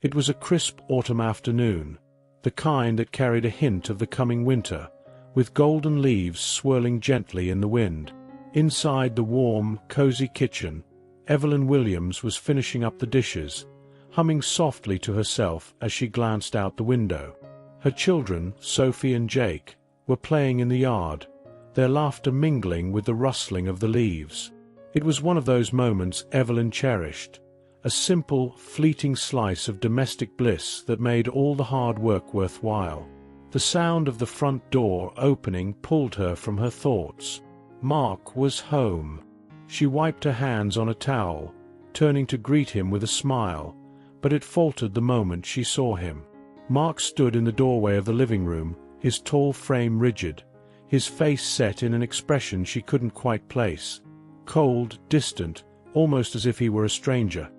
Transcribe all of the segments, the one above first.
It was a crisp autumn afternoon, the kind that carried a hint of the coming winter, with golden leaves swirling gently in the wind. Inside the warm, cozy kitchen, Evelyn Williams was finishing up the dishes, humming softly to herself as she glanced out the window. Her children, Sophie and Jake, were playing in the yard, their laughter mingling with the rustling of the leaves. It was one of those moments Evelyn cherished, a simple, fleeting slice of domestic bliss that made all the hard work worthwhile. The sound of the front door opening pulled her from her thoughts. Mark was home. She wiped her hands on a towel, turning to greet him with a smile, but it faltered the moment she saw him. Mark stood in the doorway of the living room, his tall frame rigid, his face set in an expression she couldn't quite place. Cold, distant, almost as if he were a stranger.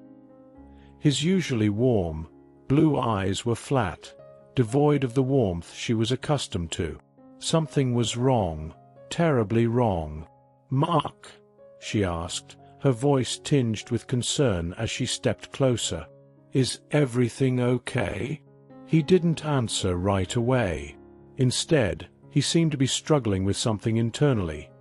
His usually warm, blue eyes were flat, devoid of the warmth she was accustomed to. Something was wrong, terribly wrong. "Mark?" she asked, her voice tinged with concern as she stepped closer. "Is everything okay?" He didn't answer right away. Instead, he seemed to be struggling with something internally,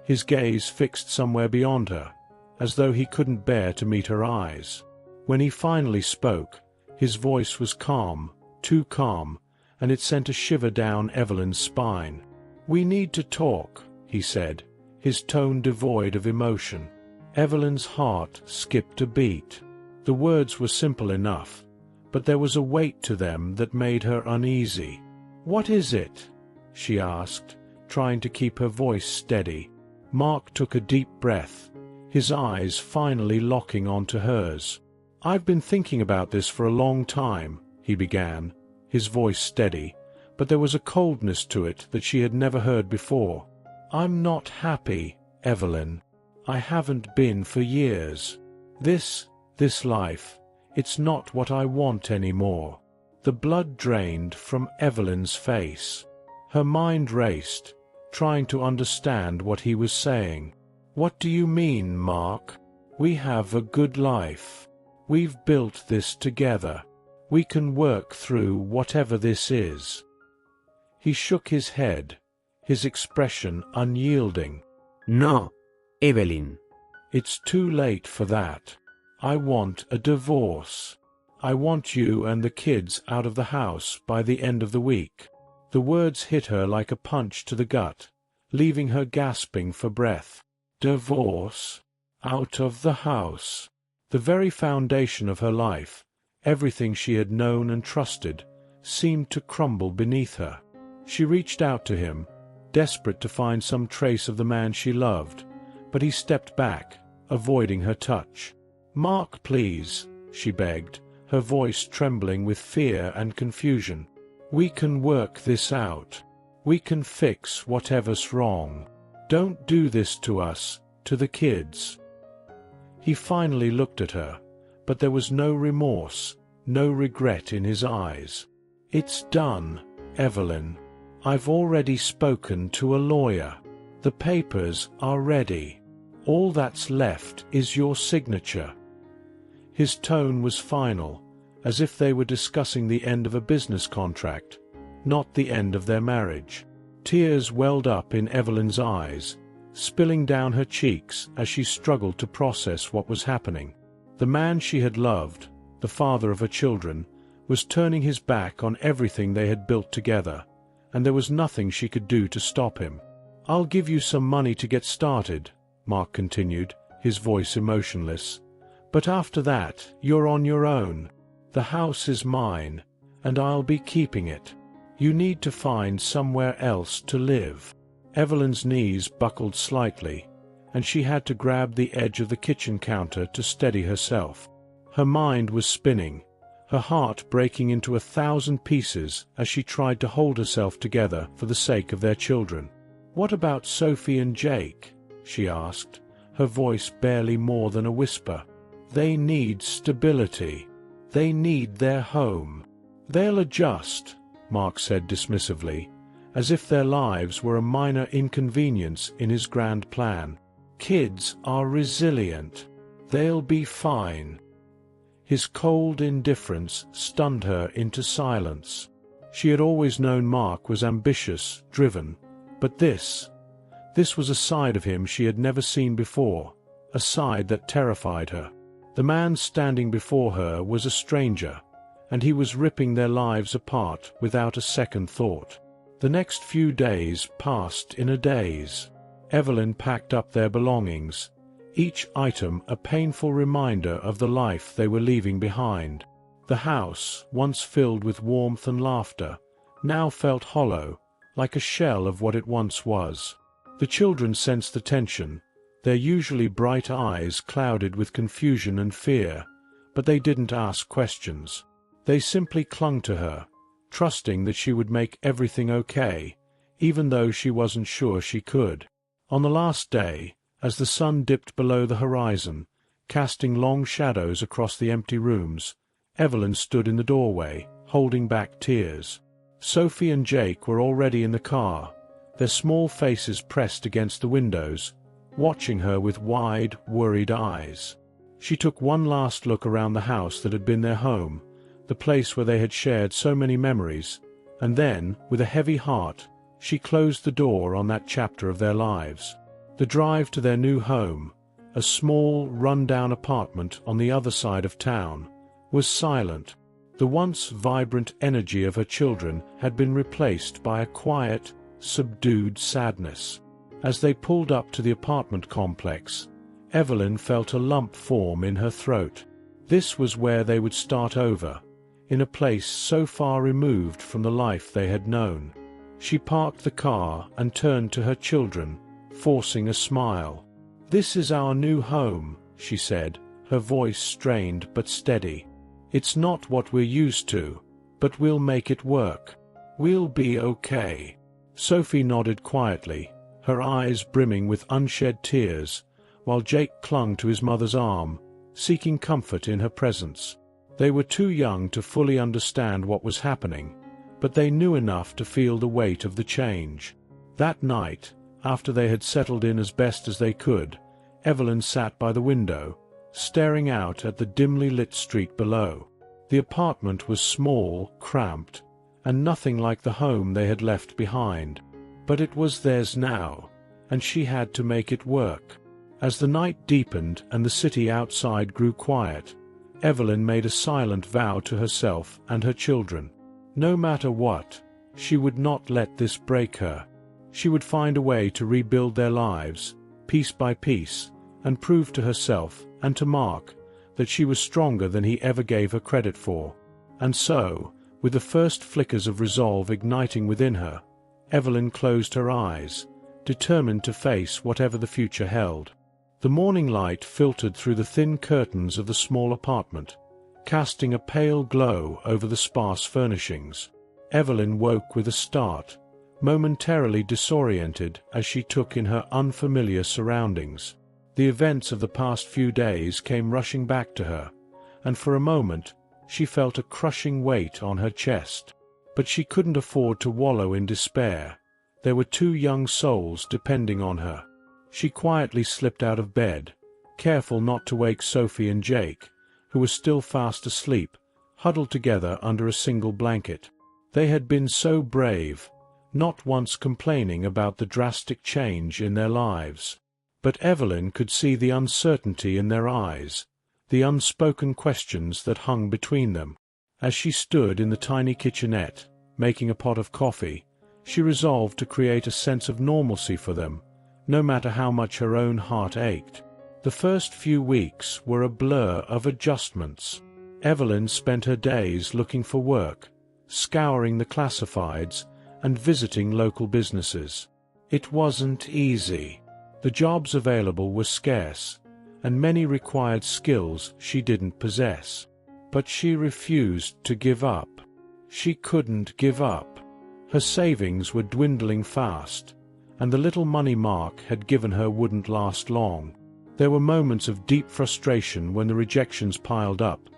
his gaze fixed somewhere beyond her, as though he couldn't bear to meet her eyes. When he finally spoke, his voice was calm, too calm, and it sent a shiver down Evelyn's spine. "We need to talk," he said, his tone devoid of emotion. Evelyn's heart skipped a beat. The words were simple enough, but there was a weight to them that made her uneasy. "What is it?" she asked, trying to keep her voice steady. Mark took a deep breath, his eyes finally locking onto hers. "I've been thinking about this for a long time," he began, his voice steady, but there was a coldness to it that she had never heard before. "I'm not happy, Evelyn. I haven't been for years. This life, it's not what I want anymore." The blood drained from Evelyn's face. Her mind raced, trying to understand what he was saying. "What do you mean, Mark? We have a good life. We've built this together. We can work through whatever this is." He shook his head, his expression unyielding. "No, Evelyn. "It's too late for that. I want a divorce. I want you and the kids out of the house by the end of the week." The words hit her like a punch to the gut, leaving her gasping for breath. Divorce? Out of the house? The very foundation of her life, everything she had known and trusted, seemed to crumble beneath her. She reached out to him, desperate to find some trace of the man she loved, but he stepped back, avoiding her touch. "Mark, please," she begged, her voice trembling with fear and confusion. "We can work this out. We can fix whatever's wrong. Don't do this to us, to the kids." He finally looked at her, but there was no remorse, no regret in his eyes. "It's done, Evelyn. I've already spoken to a lawyer. The papers are ready. All that's left is your signature." His tone was final, as if they were discussing the end of a business contract, not the end of their marriage. Tears welled up in Evelyn's eyes, spilling down her cheeks as she struggled to process what was happening. The man she had loved, the father of her children, was turning his back on everything they had built together, and there was nothing she could do to stop him. "I'll give you some money to get started," Mark continued, his voice emotionless. "But after that, you're on your own. The house is mine, and I'll be keeping it. You need to find somewhere else to live." Evelyn's knees buckled slightly, and she had to grab the edge of the kitchen counter to steady herself. Her mind was spinning, her heart breaking into 1,000 pieces as she tried to hold herself together for the sake of their children. "What about Sophie and Jake?" she asked, her voice barely more than a whisper. "They need stability. They need their home." "They'll adjust," Mark said dismissively, as if their lives were a minor inconvenience in his grand plan. "Kids are resilient. They'll be fine." His cold indifference stunned her into silence. She had always known Mark was ambitious, driven, but this was a side of him she had never seen before, a side that terrified her. The man standing before her was a stranger, and he was ripping their lives apart without a second thought. The next few days passed in a daze. Evelyn packed up their belongings, each item a painful reminder of the life they were leaving behind. The house, once filled with warmth and laughter, now felt hollow, like a shell of what it once was. The children sensed the tension, their usually bright eyes clouded with confusion and fear, but they didn't ask questions. They simply clung to her, trusting that she would make everything okay, even though she wasn't sure she could. On the last day, as the sun dipped below the horizon, casting long shadows across the empty rooms, Evelyn stood in the doorway, holding back tears. Sophie and Jake were already in the car, their small faces pressed against the windows, watching her with wide, worried eyes. She took one last look around the house that had been their home, the place where they had shared so many memories, and then, with a heavy heart, she closed the door on that chapter of their lives. The drive to their new home, a small, run-down apartment on the other side of town, was silent. The once vibrant energy of her children had been replaced by a quiet, subdued sadness. As they pulled up to the apartment complex, Evelyn felt a lump form in her throat. This was where they would start over, in a place so far removed from the life they had known. She parked the car and turned to her children, forcing a smile. "This is our new home," she said, her voice strained but steady. "It's not what we're used to, but we'll make it work. We'll be okay." Sophie nodded quietly, her eyes brimming with unshed tears, while Jake clung to his mother's arm, seeking comfort in her presence. They were too young to fully understand what was happening, but they knew enough to feel the weight of the change. That night, after they had settled in as best as they could, Evelyn sat by the window, staring out at the dimly lit street below. The apartment was small, cramped, and nothing like the home they had left behind. But it was theirs now, and she had to make it work. As the night deepened and the city outside grew quiet, Evelyn made a silent vow to herself and her children. No matter what, she would not let this break her. She would find a way to rebuild their lives, piece by piece, and prove to herself and to Mark that she was stronger than he ever gave her credit for. And so, with the first flickers of resolve igniting within her, Evelyn closed her eyes, determined to face whatever the future held. The morning light filtered through the thin curtains of the small apartment, casting a pale glow over the sparse furnishings. Evelyn woke with a start, momentarily disoriented as she took in her unfamiliar surroundings. The events of the past few days came rushing back to her, and for a moment she felt a crushing weight on her chest. But she couldn't afford to wallow in despair. There were two young souls depending on her. She quietly slipped out of bed, careful not to wake Sophie and Jake, who were still fast asleep, huddled together under a single blanket. They had been so brave, not once complaining about the drastic change in their lives. But Evelyn could see the uncertainty in their eyes, the unspoken questions that hung between them. As she stood in the tiny kitchenette, making a pot of coffee, she resolved to create a sense of normalcy for them, no matter how much her own heart ached. The first few weeks were a blur of adjustments. Evelyn spent her days looking for work, scouring the classifieds, and visiting local businesses. It wasn't easy. The jobs available were scarce, and many required skills she didn't possess. But she refused to give up. She couldn't give up. Her savings were dwindling fast, and the little money Mark had given her wouldn't last long. There were moments of deep frustration when the rejections piled up,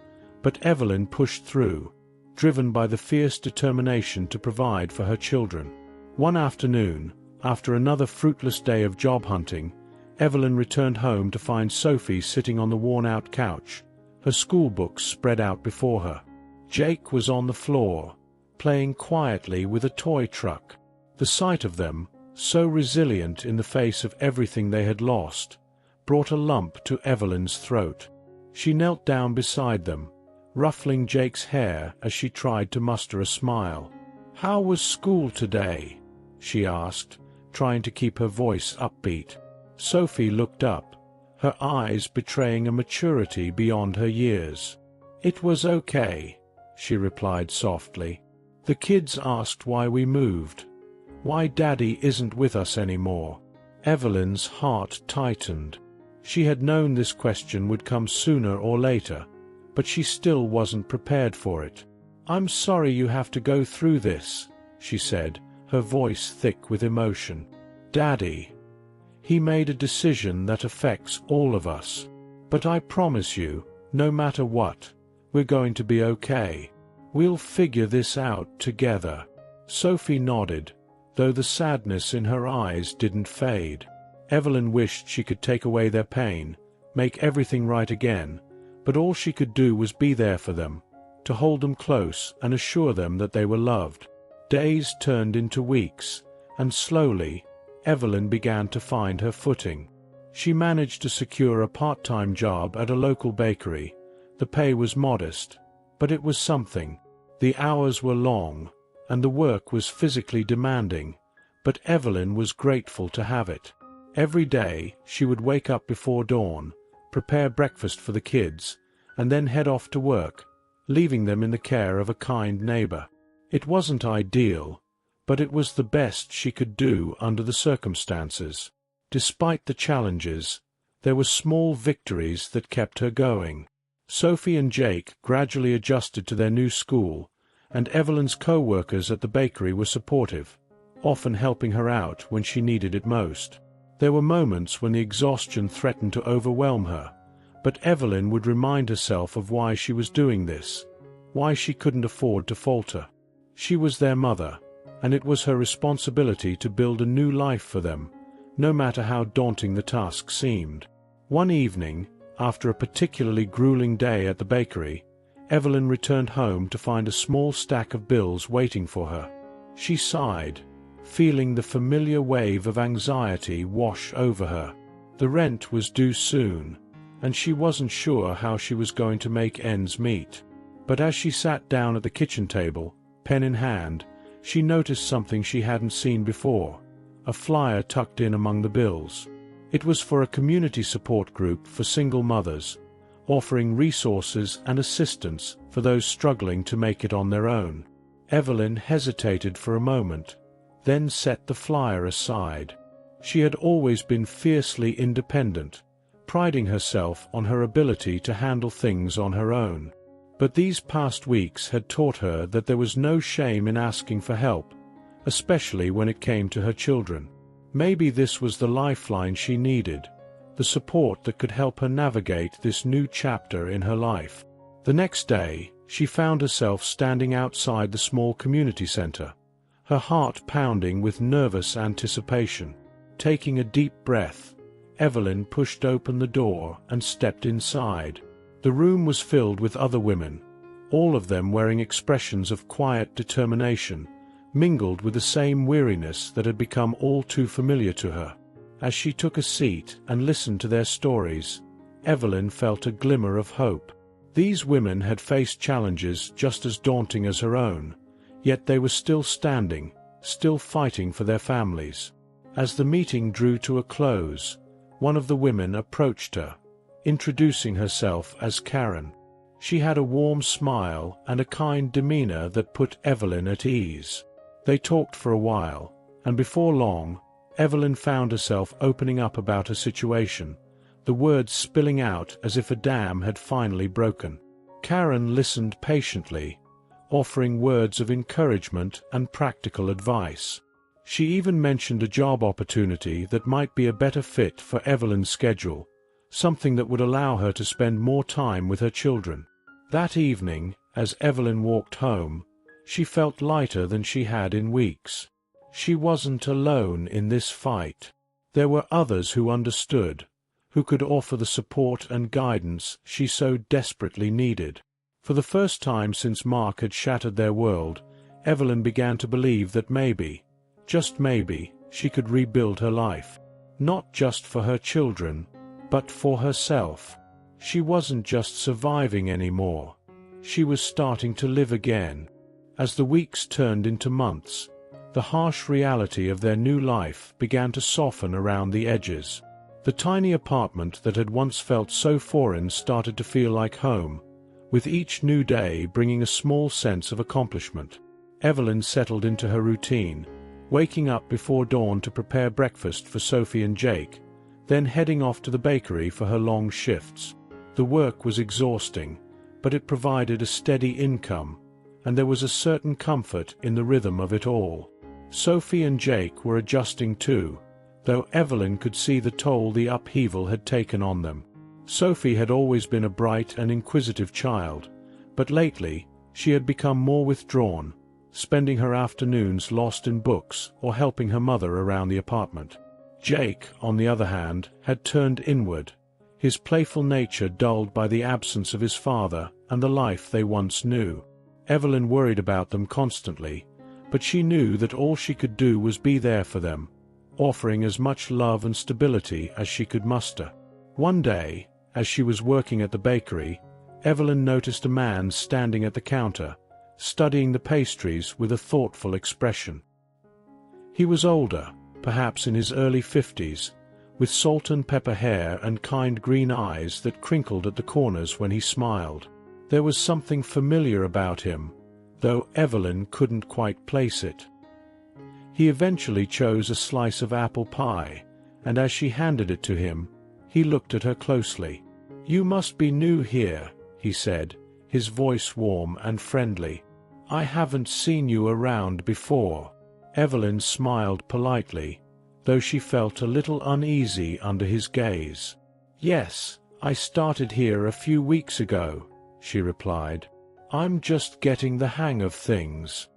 but Evelyn pushed through, driven by the fierce determination to provide for her children. One afternoon, after another fruitless day of job hunting, Evelyn returned home to find Sophie sitting on the worn-out couch, her school books spread out before her. Jake was on the floor, playing quietly with a toy truck. The sight of them, so resilient in the face of everything they had lost, brought a lump to Evelyn's throat. She knelt down beside them, ruffling Jake's hair as she tried to muster a smile. "How was school today?" she asked, trying to keep her voice upbeat. Sophie looked up, her eyes betraying a maturity beyond her years. "It was okay," she replied softly. "The kids asked why we moved. Why Daddy isn't with us anymore." Evelyn's heart tightened. She had known this question would come sooner or later, but she still wasn't prepared for it. "I'm sorry you have to go through this," she said, her voice thick with emotion. "Daddy, he made a decision that affects all of us. But I promise you, no matter what, we're going to be okay. We'll figure this out together." Sophie nodded, though the sadness in her eyes didn't fade. Evelyn wished she could take away their pain, make everything right again, but all she could do was be there for them, to hold them close and assure them that they were loved. Days turned into weeks, and slowly, Evelyn began to find her footing. She managed to secure a part-time job at a local bakery. The pay was modest, but it was something. The hours were long, and the work was physically demanding, but Evelyn was grateful to have it. Every day, she would wake up before dawn, prepare breakfast for the kids, and then head off to work, leaving them in the care of a kind neighbor. It wasn't ideal, but it was the best she could do under the circumstances. Despite the challenges, there were small victories that kept her going. Sophie and Jake gradually adjusted to their new school, and Evelyn's co-workers at the bakery were supportive, often helping her out when she needed it most. There were moments when the exhaustion threatened to overwhelm her, but Evelyn would remind herself of why she was doing this, why she couldn't afford to falter. She was their mother, and it was her responsibility to build a new life for them, no matter how daunting the task seemed. One evening, after a particularly grueling day at the bakery, Evelyn returned home to find a small stack of bills waiting for her. She sighed, feeling the familiar wave of anxiety wash over her. The rent was due soon, and she wasn't sure how she was going to make ends meet. But as she sat down at the kitchen table, pen in hand, she noticed something she hadn't seen before, a flyer tucked in among the bills. It was for a community support group for single mothers, offering resources and assistance for those struggling to make it on their own. Evelyn hesitated for a moment, then set the flyer aside. She had always been fiercely independent, priding herself on her ability to handle things on her own. But these past weeks had taught her that there was no shame in asking for help, especially when it came to her children. Maybe this was the lifeline she needed, the support that could help her navigate this new chapter in her life. The next day, she found herself standing outside the small community center, her heart pounding with nervous anticipation. Taking a deep breath, Evelyn pushed open the door and stepped inside. The room was filled with other women, all of them wearing expressions of quiet determination, mingled with the same weariness that had become all too familiar to her. As she took a seat and listened to their stories, Evelyn felt a glimmer of hope. These women had faced challenges just as daunting as her own, yet they were still standing, still fighting for their families. As the meeting drew to a close, one of the women approached her, introducing herself as Karen. She had a warm smile and a kind demeanor that put Evelyn at ease. They talked for a while, and before long, Evelyn found herself opening up about her situation, the words spilling out as if a dam had finally broken. Karen listened patiently, offering words of encouragement and practical advice. She even mentioned a job opportunity that might be a better fit for Evelyn's schedule, something that would allow her to spend more time with her children. That evening, as Evelyn walked home, she felt lighter than she had in weeks. She wasn't alone in this fight. There were others who understood, who could offer the support and guidance she so desperately needed. For the first time since Mark had shattered their world, Evelyn began to believe that maybe, just maybe, she could rebuild her life. Not just for her children, but for herself. She wasn't just surviving anymore. She was starting to live again. As the weeks turned into months, the harsh reality of their new life began to soften around the edges. The tiny apartment that had once felt so foreign started to feel like home, with each new day bringing a small sense of accomplishment. Evelyn settled into her routine, waking up before dawn to prepare breakfast for Sophie and Jake, then heading off to the bakery for her long shifts. The work was exhausting, but it provided a steady income, and there was a certain comfort in the rhythm of it all. Sophie and Jake were adjusting too, though Evelyn could see the toll the upheaval had taken on them. Sophie had always been a bright and inquisitive child, but lately she had become more withdrawn, spending her afternoons lost in books or helping her mother around the apartment. Jake, on the other hand, had turned inward, his playful nature dulled by the absence of his father and the life they once knew. Evelyn worried about them constantly, but she knew that all she could do was be there for them, offering as much love and stability as she could muster. One day, as she was working at the bakery, Evelyn noticed a man standing at the counter, studying the pastries with a thoughtful expression. He was older, perhaps in his early 50s, with salt and pepper hair and kind green eyes that crinkled at the corners when he smiled. There was something familiar about him, though Evelyn couldn't quite place it. He eventually chose a slice of apple pie, and as she handed it to him, he looked at her closely. "You must be new here," he said, his voice warm and friendly. "I haven't seen you around before." Evelyn smiled politely, though she felt a little uneasy under his gaze. "Yes, I started here a few weeks ago," she replied. "I'm just getting the hang of things."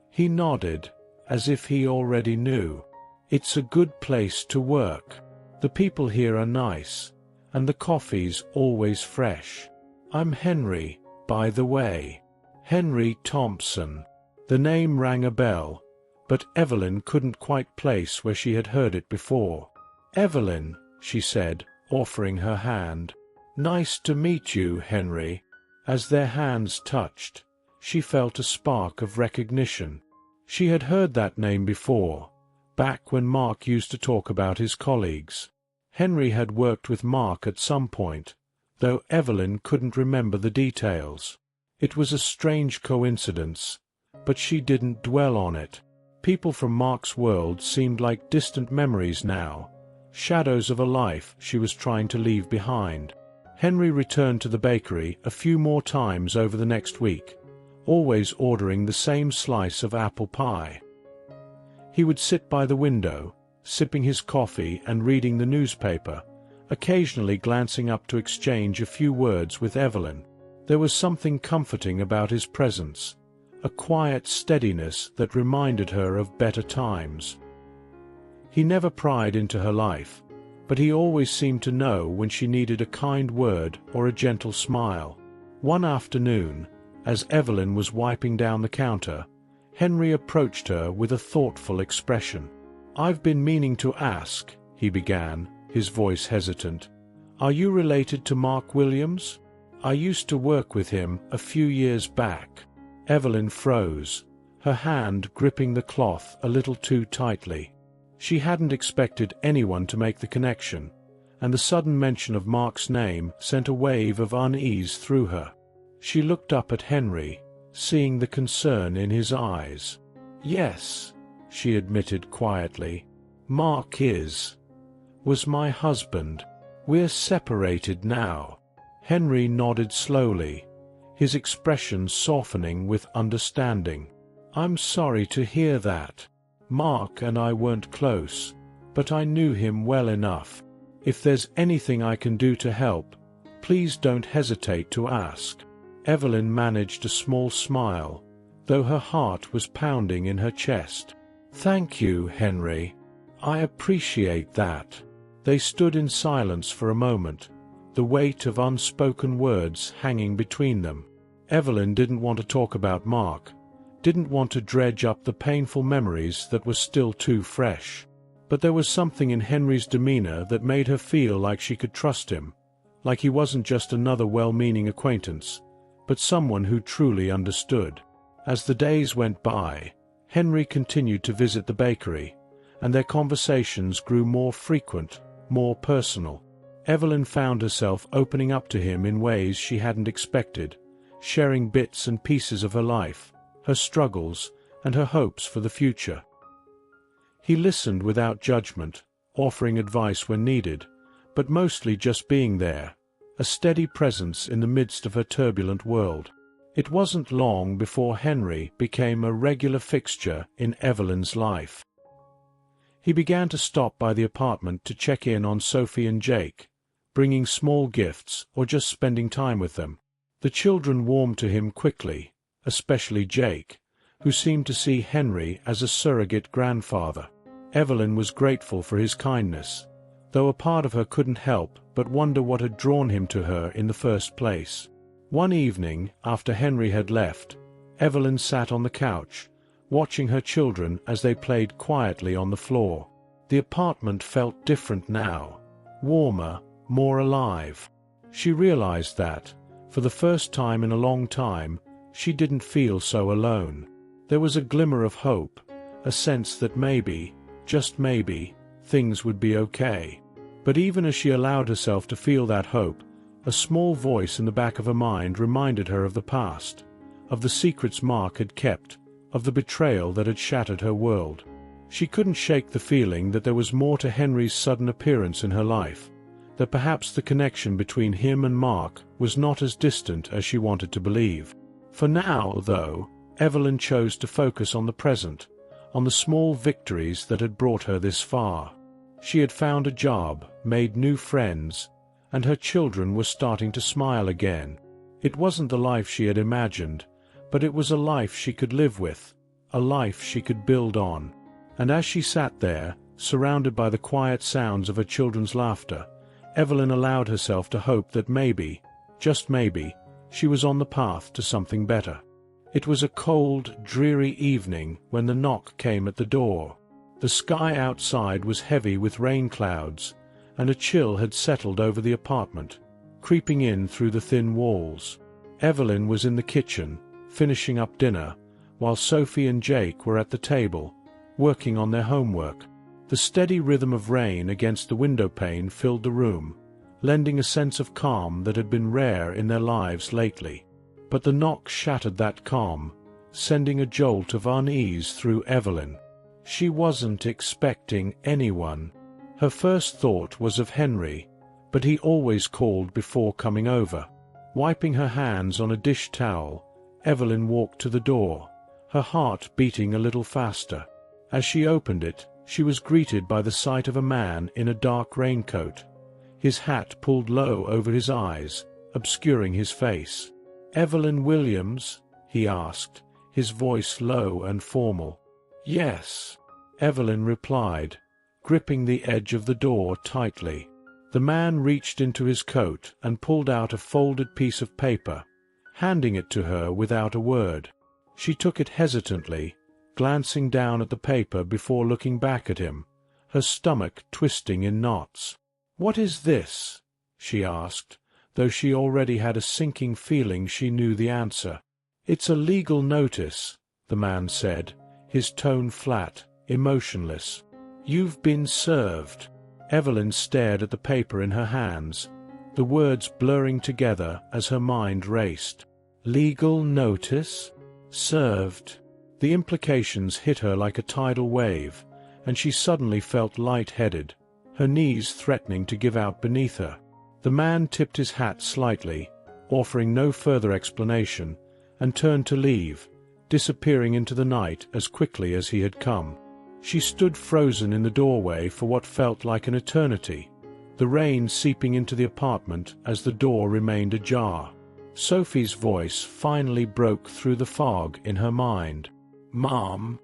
He nodded, as if he already knew. "It's a good place to work. The people here are nice, and the coffee's always fresh. I'm Henry, by the way. Henry Thompson." The name rang a bell, but Evelyn couldn't quite place where she had heard it before. "Evelyn," she said, offering her hand. "Nice to meet you, Henry." As their hands touched, she felt a spark of recognition. She had heard that name before, back when Mark used to talk about his colleagues. Henry had worked with Mark at some point, though Evelyn couldn't remember the details. It was a strange coincidence, but she didn't dwell on it. People from Mark's world seemed like distant memories now, shadows of a life she was trying to leave behind. Henry returned to the bakery a few more times over the next week, always ordering the same slice of apple pie. He would sit by the window, sipping his coffee and reading the newspaper, occasionally glancing up to exchange a few words with Evelyn. There was something comforting about his presence, a quiet steadiness that reminded her of better times. He never pried into her life, but he always seemed to know when she needed a kind word or a gentle smile. One afternoon, as Evelyn was wiping down the counter, Henry approached her with a thoughtful expression. "I've been meaning to ask," he began, his voice hesitant. "Are you related to Mark Williams? I used to work with him a few years back." Evelyn froze, her hand gripping the cloth a little too tightly. She hadn't expected anyone to make the connection, and the sudden mention of Mark's name sent a wave of unease through her. She looked up at Henry, seeing the concern in his eyes. "Yes," she admitted quietly. "Mark was my husband. We're separated now." Henry nodded slowly, his expression softening with understanding. "I'm sorry to hear that. Mark and I weren't close, but I knew him well enough. If there's anything I can do to help, please don't hesitate to ask." Evelyn managed a small smile, though her heart was pounding in her chest. "Thank you, Henry. I appreciate that." They stood in silence for a moment, the weight of unspoken words hanging between them. Evelyn didn't want to talk about Mark, didn't want to dredge up the painful memories that were still too fresh. But there was something in Henry's demeanor that made her feel like she could trust him, like he wasn't just another well-meaning acquaintance, but someone who truly understood. As the days went by, Henry continued to visit the bakery, and their conversations grew more frequent, more personal. Evelyn found herself opening up to him in ways she hadn't expected, sharing bits and pieces of her life, her struggles, and her hopes for the future. He listened without judgment, offering advice when needed, but mostly just being there, a steady presence in the midst of her turbulent world. It wasn't long before Henry became a regular fixture in Evelyn's life. He began to stop by the apartment to check in on Sophie and Jake, bringing small gifts or just spending time with them. The children warmed to him quickly, especially Jake, who seemed to see Henry as a surrogate grandfather. Evelyn was grateful for his kindness, though a part of her couldn't help but wonder what had drawn him to her in the first place. One evening, after Henry had left, Evelyn sat on the couch, watching her children as they played quietly on the floor. The apartment felt different now, warmer, more alive. She realized that, for the first time in a long time, she didn't feel so alone. There was a glimmer of hope, a sense that maybe, just maybe, things would be okay. But even as she allowed herself to feel that hope, a small voice in the back of her mind reminded her of the past, of the secrets Mark had kept, of the betrayal that had shattered her world. She couldn't shake the feeling that there was more to Henry's sudden appearance in her life, that perhaps the connection between him and Mark was not as distant as she wanted to believe. For now, though, Evelyn chose to focus on the present, on the small victories that had brought her this far. She had found a job, made new friends, and her children were starting to smile again. It wasn't the life she had imagined, but it was a life she could live with, a life she could build on. And as she sat there, surrounded by the quiet sounds of her children's laughter, Evelyn allowed herself to hope that maybe, just maybe, she was on the path to something better. It was a cold, dreary evening when the knock came at the door. The sky outside was heavy with rain clouds, and a chill had settled over the apartment, creeping in through the thin walls. Evelyn was in the kitchen, finishing up dinner, while Sophie and Jake were at the table, working on their homework. The steady rhythm of rain against the windowpane filled the room, lending a sense of calm that had been rare in their lives lately. But the knock shattered that calm, sending a jolt of unease through Evelyn. She wasn't expecting anyone. Her first thought was of Henry, but he always called before coming over. Wiping her hands on a dish towel, Evelyn walked to the door, her heart beating a little faster. As she opened it, she was greeted by the sight of a man in a dark raincoat, his hat pulled low over his eyes, obscuring his face. "Evelyn Williams?" he asked, his voice low and formal. "Yes," Evelyn replied, gripping the edge of the door tightly. The man reached into his coat and pulled out a folded piece of paper, handing it to her without a word. She took it hesitantly, glancing down at the paper before looking back at him, her stomach twisting in knots. "What is this?" she asked, though she already had a sinking feeling she knew the answer. "It's a legal notice," the man said, his tone flat, emotionless. "You've been served." Evelyn stared at the paper in her hands, the words blurring together as her mind raced. Legal notice? Served? The implications hit her like a tidal wave, and she suddenly felt light-headed, her knees threatening to give out beneath her. The man tipped his hat slightly, offering no further explanation, and turned to leave, disappearing into the night as quickly as he had come. She stood frozen in the doorway for what felt like an eternity, the rain seeping into the apartment as the door remained ajar. Sophie's voice finally broke through the fog in her mind. "Mom,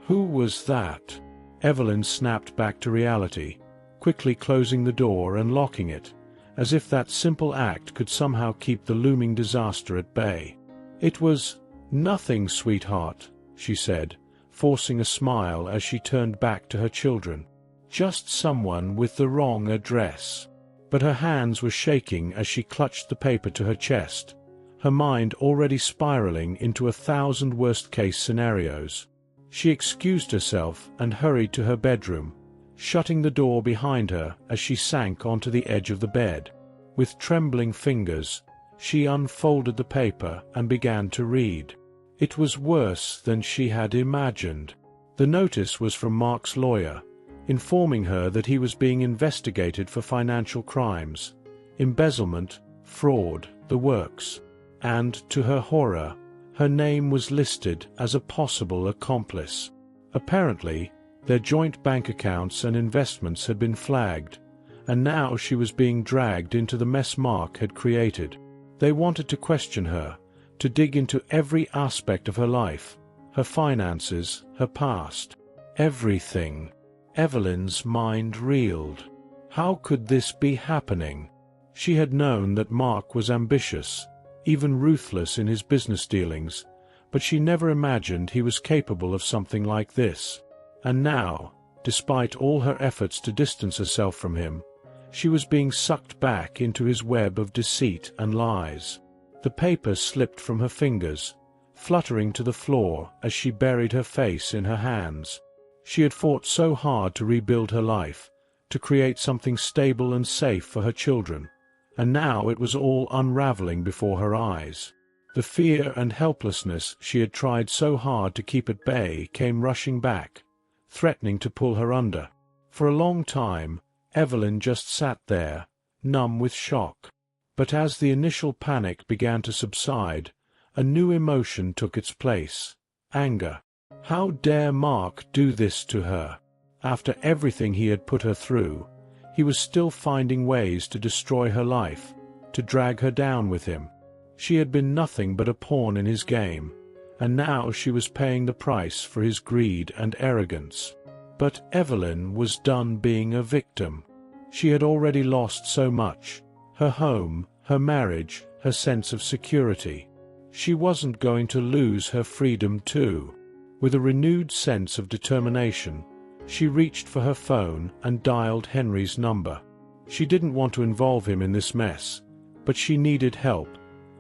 who was that?" Evelyn snapped back to reality, quickly closing the door and locking it, as if that simple act could somehow keep the looming disaster at bay. "It was nothing, sweetheart," she said, forcing a smile as she turned back to her children. "Just someone with the wrong address." But her hands were shaking as she clutched the paper to her chest, her mind already spiraling into 1,000 worst-case scenarios. She excused herself and hurried to her bedroom, shutting the door behind her as she sank onto the edge of the bed. With trembling fingers, she unfolded the paper and began to read. It was worse than she had imagined. The notice was from Mark's lawyer, informing her that he was being investigated for financial crimes, embezzlement, fraud, the works. And, to her horror, her name was listed as a possible accomplice. Apparently, their joint bank accounts and investments had been flagged, and now she was being dragged into the mess Mark had created. They wanted to question her, to dig into every aspect of her life, her finances, her past, everything. Evelyn's mind reeled. How could this be happening? She had known that Mark was ambitious, even ruthless in his business dealings, but she never imagined he was capable of something like this. And now, despite all her efforts to distance herself from him, she was being sucked back into his web of deceit and lies. The paper slipped from her fingers, fluttering to the floor as she buried her face in her hands. She had fought so hard to rebuild her life, to create something stable and safe for her children, and now it was all unraveling before her eyes. The fear and helplessness she had tried so hard to keep at bay came rushing back, threatening to pull her under. For a long time, Evelyn just sat there, numb with shock. But as the initial panic began to subside, a new emotion took its place: anger. How dare Mark do this to her? After everything he had put her through, he was still finding ways to destroy her life, to drag her down with him. She had been nothing but a pawn in his game, and now she was paying the price for his greed and arrogance. But Evelyn was done being a victim. She had already lost so much: her home, her marriage, her sense of security. She wasn't going to lose her freedom too. With a renewed sense of determination, she reached for her phone and dialed Henry's number. She didn't want to involve him in this mess, but she needed help,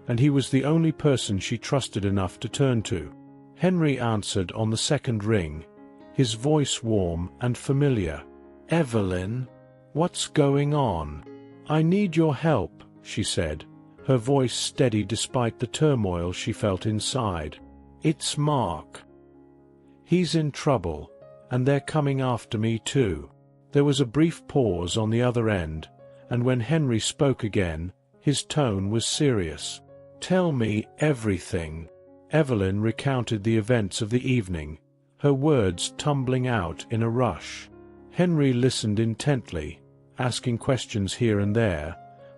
and he was the only person she trusted enough to turn to. Henry answered on the second ring, his voice warm and familiar. "Evelyn, what's going on?" "I need your help," she said, her voice steady despite the turmoil she felt inside. "It's Mark. He's in trouble, and they're coming after me too." There was a brief pause on the other end, and when Henry spoke again, his tone was serious. "Tell me everything." Evelyn recounted the events of the evening, her words tumbling out in a rush. Henry listened intently, asking questions here and there,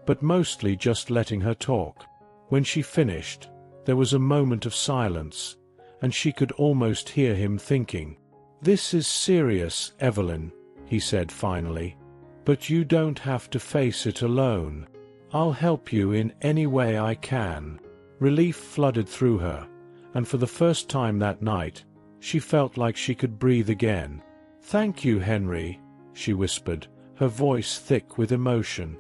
but mostly just letting her talk. When she finished, there was a moment of silence, and she could almost hear him thinking. "This is serious, Evelyn," he said finally, "but you don't have to face it alone. I'll help you in any way I can." Relief flooded through her, and for the first time that night, she felt like she could breathe again. "Thank you, Henry," she whispered, her voice thick with emotion.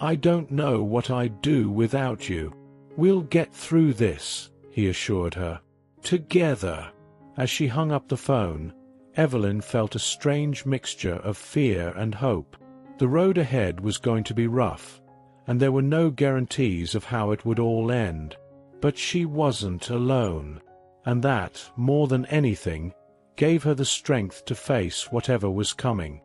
"I don't know what I'd do without you." "We'll get through this," he assured her. "Together." As she hung up the phone, Evelyn felt a strange mixture of fear and hope. The road ahead was going to be rough, and there were no guarantees of how it would all end. But she wasn't alone, and that, more than anything, gave her the strength to face whatever was coming.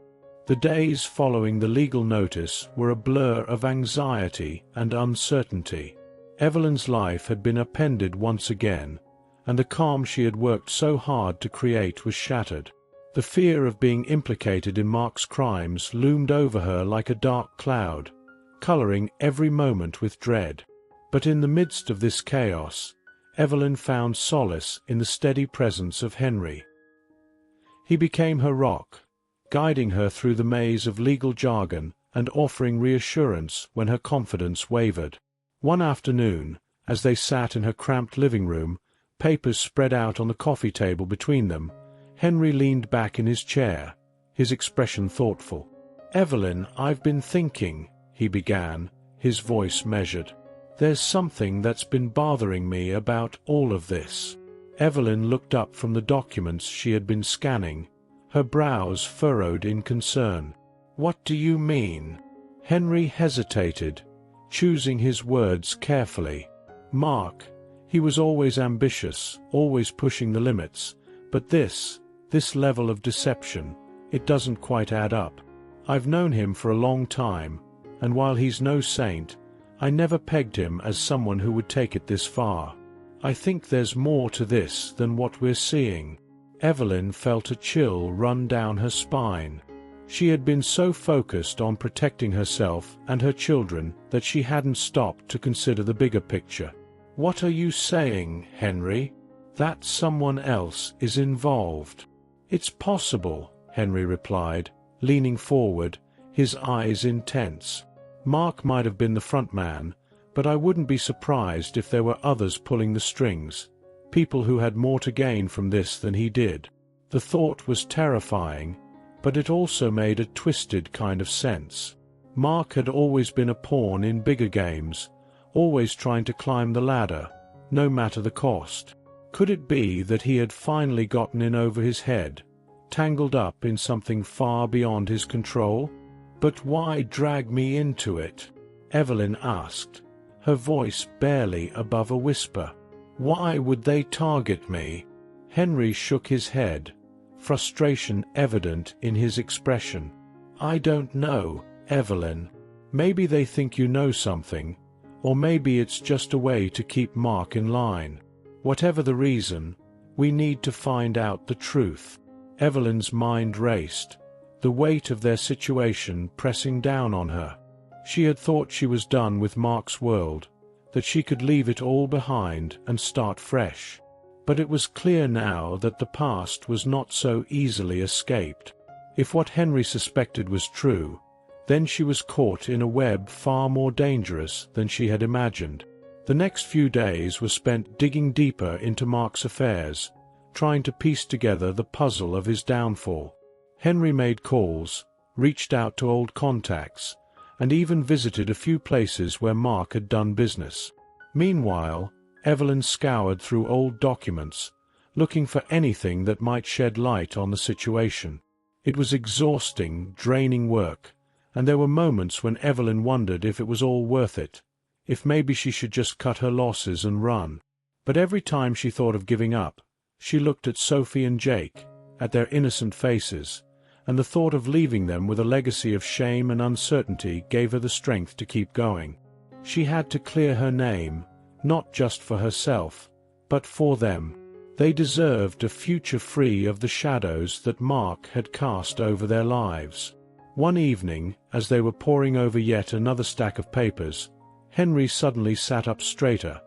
The days following the legal notice were a blur of anxiety and uncertainty. Evelyn's life had been upended once again, and the calm she had worked so hard to create was shattered. The fear of being implicated in Mark's crimes loomed over her like a dark cloud, coloring every moment with dread. But in the midst of this chaos, Evelyn found solace in the steady presence of Henry. He became her rock, guiding her through the maze of legal jargon and offering reassurance when her confidence wavered. One afternoon, as they sat in her cramped living room, papers spread out on the coffee table between them, Henry leaned back in his chair, his expression thoughtful. "Evelyn, I've been thinking," he began, his voice measured. "There's something that's been bothering me about all of this." Evelyn looked up from the documents she had been scanning, her brows furrowed in concern. "What do you mean?" Henry hesitated, choosing his words carefully. "Mark, he was always ambitious, always pushing the limits, but this level of deception, it doesn't quite add up. I've known him for a long time, and while he's no saint, I never pegged him as someone who would take it this far. I think there's more to this than what we're seeing." Evelyn felt a chill run down her spine. She had been so focused on protecting herself and her children that she hadn't stopped to consider the bigger picture. "What are you saying, Henry? That someone else is involved?" "It's possible," Henry replied, leaning forward, his eyes intense. "Mark might have been the front man, but I wouldn't be surprised if there were others pulling the strings, people who had more to gain from this than he did." The thought was terrifying, but it also made a twisted kind of sense. Mark had always been a pawn in bigger games, always trying to climb the ladder, no matter the cost. Could it be that he had finally gotten in over his head, tangled up in something far beyond his control? "But why drag me into it?" Evelyn asked, her voice barely above a whisper. "Why would they target me?" Henry shook his head, frustration evident in his expression. "I don't know, Evelyn. Maybe they think you know something, or maybe it's just a way to keep Mark in line. Whatever the reason, we need to find out the truth." Evelyn's mind raced, the weight of their situation pressing down on her. She had thought she was done with Mark's world, that she could leave it all behind and start fresh. But it was clear now that the past was not so easily escaped. If what Henry suspected was true, then she was caught in a web far more dangerous than she had imagined. The next few days were spent digging deeper into Mark's affairs, trying to piece together the puzzle of his downfall. Henry made calls, reached out to old contacts, and even visited a few places where Mark had done business. Meanwhile, Evelyn scoured through old documents, looking for anything that might shed light on the situation. It was exhausting, draining work, and there were moments when Evelyn wondered if it was all worth it, if maybe she should just cut her losses and run. But every time she thought of giving up, she looked at Sophie and Jake, at their innocent faces, and the thought of leaving them with a legacy of shame and uncertainty gave her the strength to keep going. She had to clear her name, not just for herself, but for them. They deserved a future free of the shadows that Mark had cast over their lives. One evening, as they were poring over yet another stack of papers, Henry suddenly sat up straighter,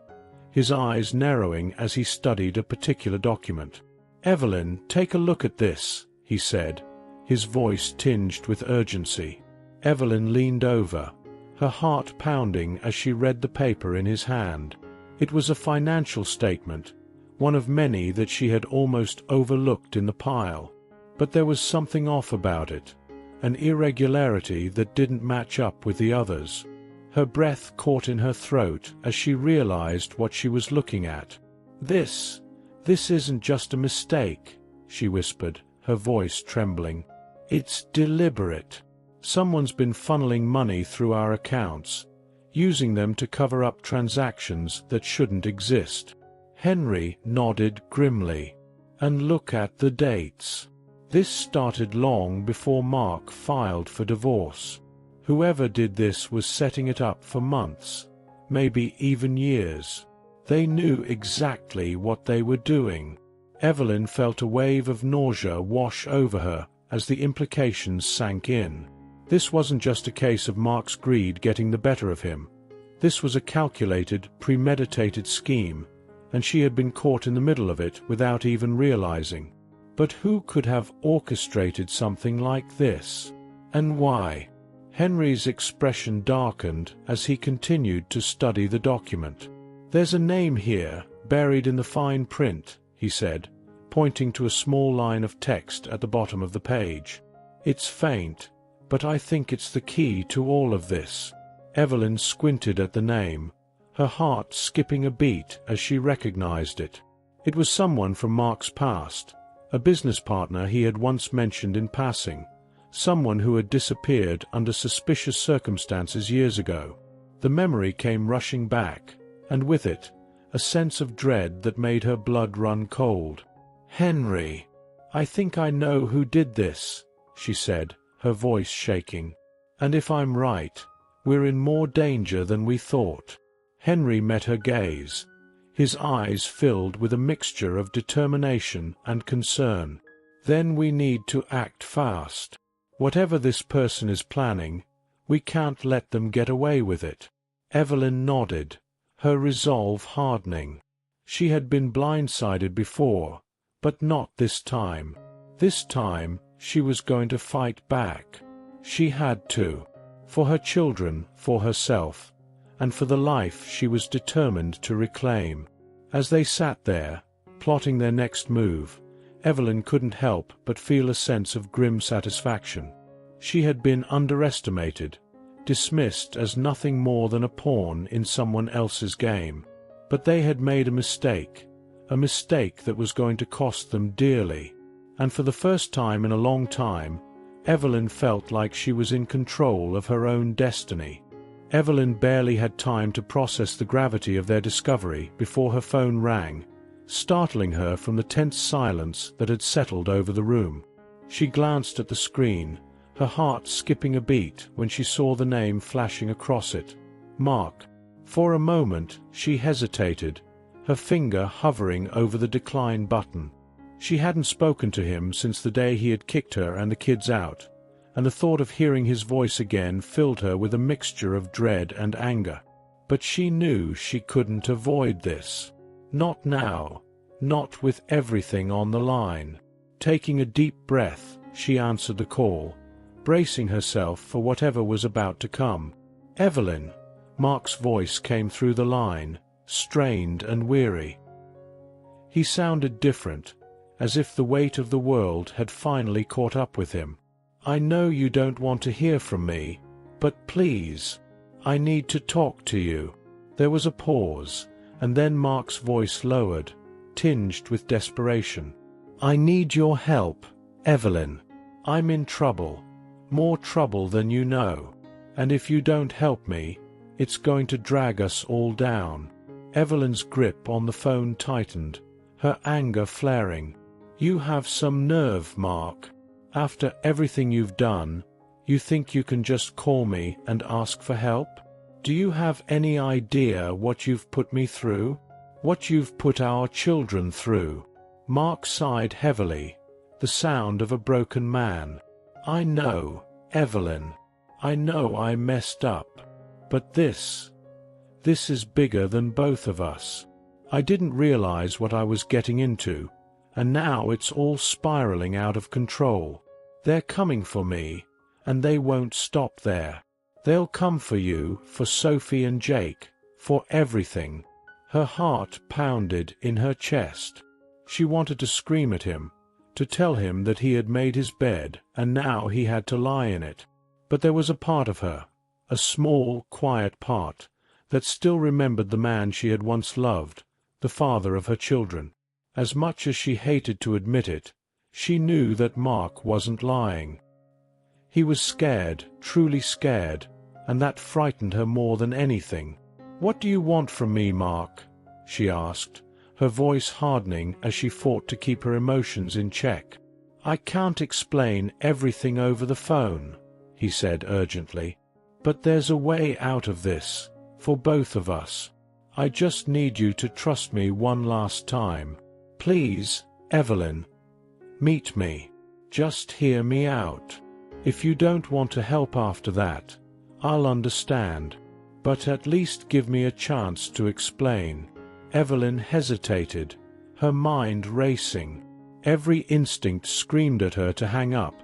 his eyes narrowing as he studied a particular document. "Evelyn, take a look at this," he said, his voice tinged with urgency. Evelyn leaned over, her heart pounding as she read the paper in his hand. It was a financial statement, one of many that she had almost overlooked in the pile. But there was something off about it, an irregularity that didn't match up with the others. Her breath caught in her throat as she realized what she was looking at. This isn't just a mistake," she whispered, her voice trembling. "It's deliberate. Someone's been funneling money through our accounts, using them to cover up transactions that shouldn't exist." Henry nodded grimly. "And look at the dates. This started long before Mark filed for divorce. Whoever did this was setting it up for months, maybe even years. They knew exactly what they were doing." Evelyn felt a wave of nausea wash over her as the implications sank in. This wasn't just a case of Mark's greed getting the better of him. This was a calculated, premeditated scheme, and she had been caught in the middle of it without even realizing. But who could have orchestrated something like this? And why? Henry's expression darkened as he continued to study the document. "There's a name here, buried in the fine print," he said, pointing to a small line of text at the bottom of the page. "It's faint, but I think it's the key to all of this." Evelyn squinted at the name, her heart skipping a beat as she recognized it. It was someone from Mark's past, a business partner he had once mentioned in passing, someone who had disappeared under suspicious circumstances years ago. The memory came rushing back, and with it, a sense of dread that made her blood run cold. "Henry, I think I know who did this," she said, her voice shaking. "And if I'm right, we're in more danger than we thought." Henry met her gaze, his eyes filled with a mixture of determination and concern. "Then we need to act fast. Whatever this person is planning, we can't let them get away with it." Evelyn nodded, her resolve hardening. She had been blindsided before, but not this time. This time, she was going to fight back. She had to. For her children, for herself, and for the life she was determined to reclaim. As they sat there, plotting their next move, Evelyn couldn't help but feel a sense of grim satisfaction. She had been underestimated, dismissed as nothing more than a pawn in someone else's game. But they had made a mistake that was going to cost them dearly. And for the first time in a long time, Evelyn felt like she was in control of her own destiny. Evelyn barely had time to process the gravity of their discovery before her phone rang, startling her from the tense silence that had settled over the room. She glanced at the screen, her heart skipping a beat when she saw the name flashing across it. Mark. For a moment, she hesitated, her finger hovering over the decline button. She hadn't spoken to him since the day he had kicked her and the kids out, and the thought of hearing his voice again filled her with a mixture of dread and anger. But she knew she couldn't avoid this. Not now. Not with everything on the line. Taking a deep breath, she answered the call, bracing herself for whatever was about to come. "Evelyn." Mark's voice came through the line, strained and weary. He sounded different, as if the weight of the world had finally caught up with him. "I know you don't want to hear from me, but please, I need to talk to you." There was a pause, and then Mark's voice lowered, tinged with desperation. "I need your help, Evelyn. I'm in trouble, more trouble than you know, and if you don't help me, it's going to drag us all down." Evelyn's grip on the phone tightened, her anger flaring. "You have some nerve, Mark. After everything you've done, you think you can just call me and ask for help? Do you have any idea what you've put me through? What you've put our children through?" Mark sighed heavily, the sound of a broken man. "I know, Evelyn. I know I messed up. But this is bigger than both of us. I didn't realize what I was getting into, and now it's all spiraling out of control. They're coming for me, and they won't stop there. They'll come for you, for Sophie and Jake, for everything." Her heart pounded in her chest. She wanted to scream at him, to tell him that he had made his bed and now he had to lie in it. But there was a part of her, a small, quiet part, that still remembered the man she had once loved, the father of her children. As much as she hated to admit it, she knew that Mark wasn't lying. He was scared, truly scared, and that frightened her more than anything. "What do you want from me, Mark?" she asked, her voice hardening as she fought to keep her emotions in check. "I can't explain everything over the phone," he said urgently. "But there's a way out of this, for both of us. I just need you to trust me one last time. Please, Evelyn. Meet me. Just hear me out. If you don't want to help after that, I'll understand. But at least give me a chance to explain." Evelyn hesitated, her mind racing. Every instinct screamed at her to hang up,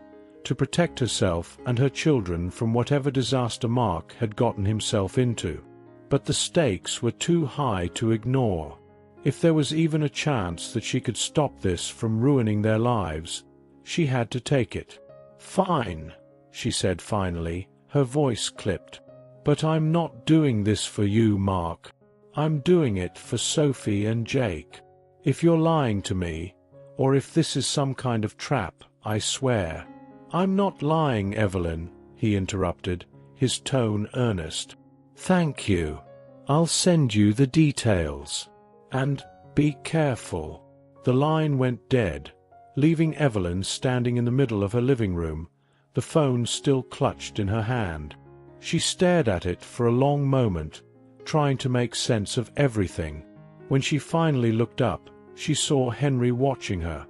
to protect herself and her children from whatever disaster Mark had gotten himself into. But the stakes were too high to ignore. If there was even a chance that she could stop this from ruining their lives, she had to take it. "Fine," she said finally, her voice clipped. "But I'm not doing this for you, Mark. I'm doing it for Sophie and Jake. If you're lying to me, or if this is some kind of trap, I swear—" "I'm not lying, Evelyn," he interrupted, his tone earnest. "Thank you. I'll send you the details. And be careful." The line went dead, leaving Evelyn standing in the middle of her living room, the phone still clutched in her hand. She stared at it for a long moment, trying to make sense of everything. When she finally looked up, she saw Henry watching her,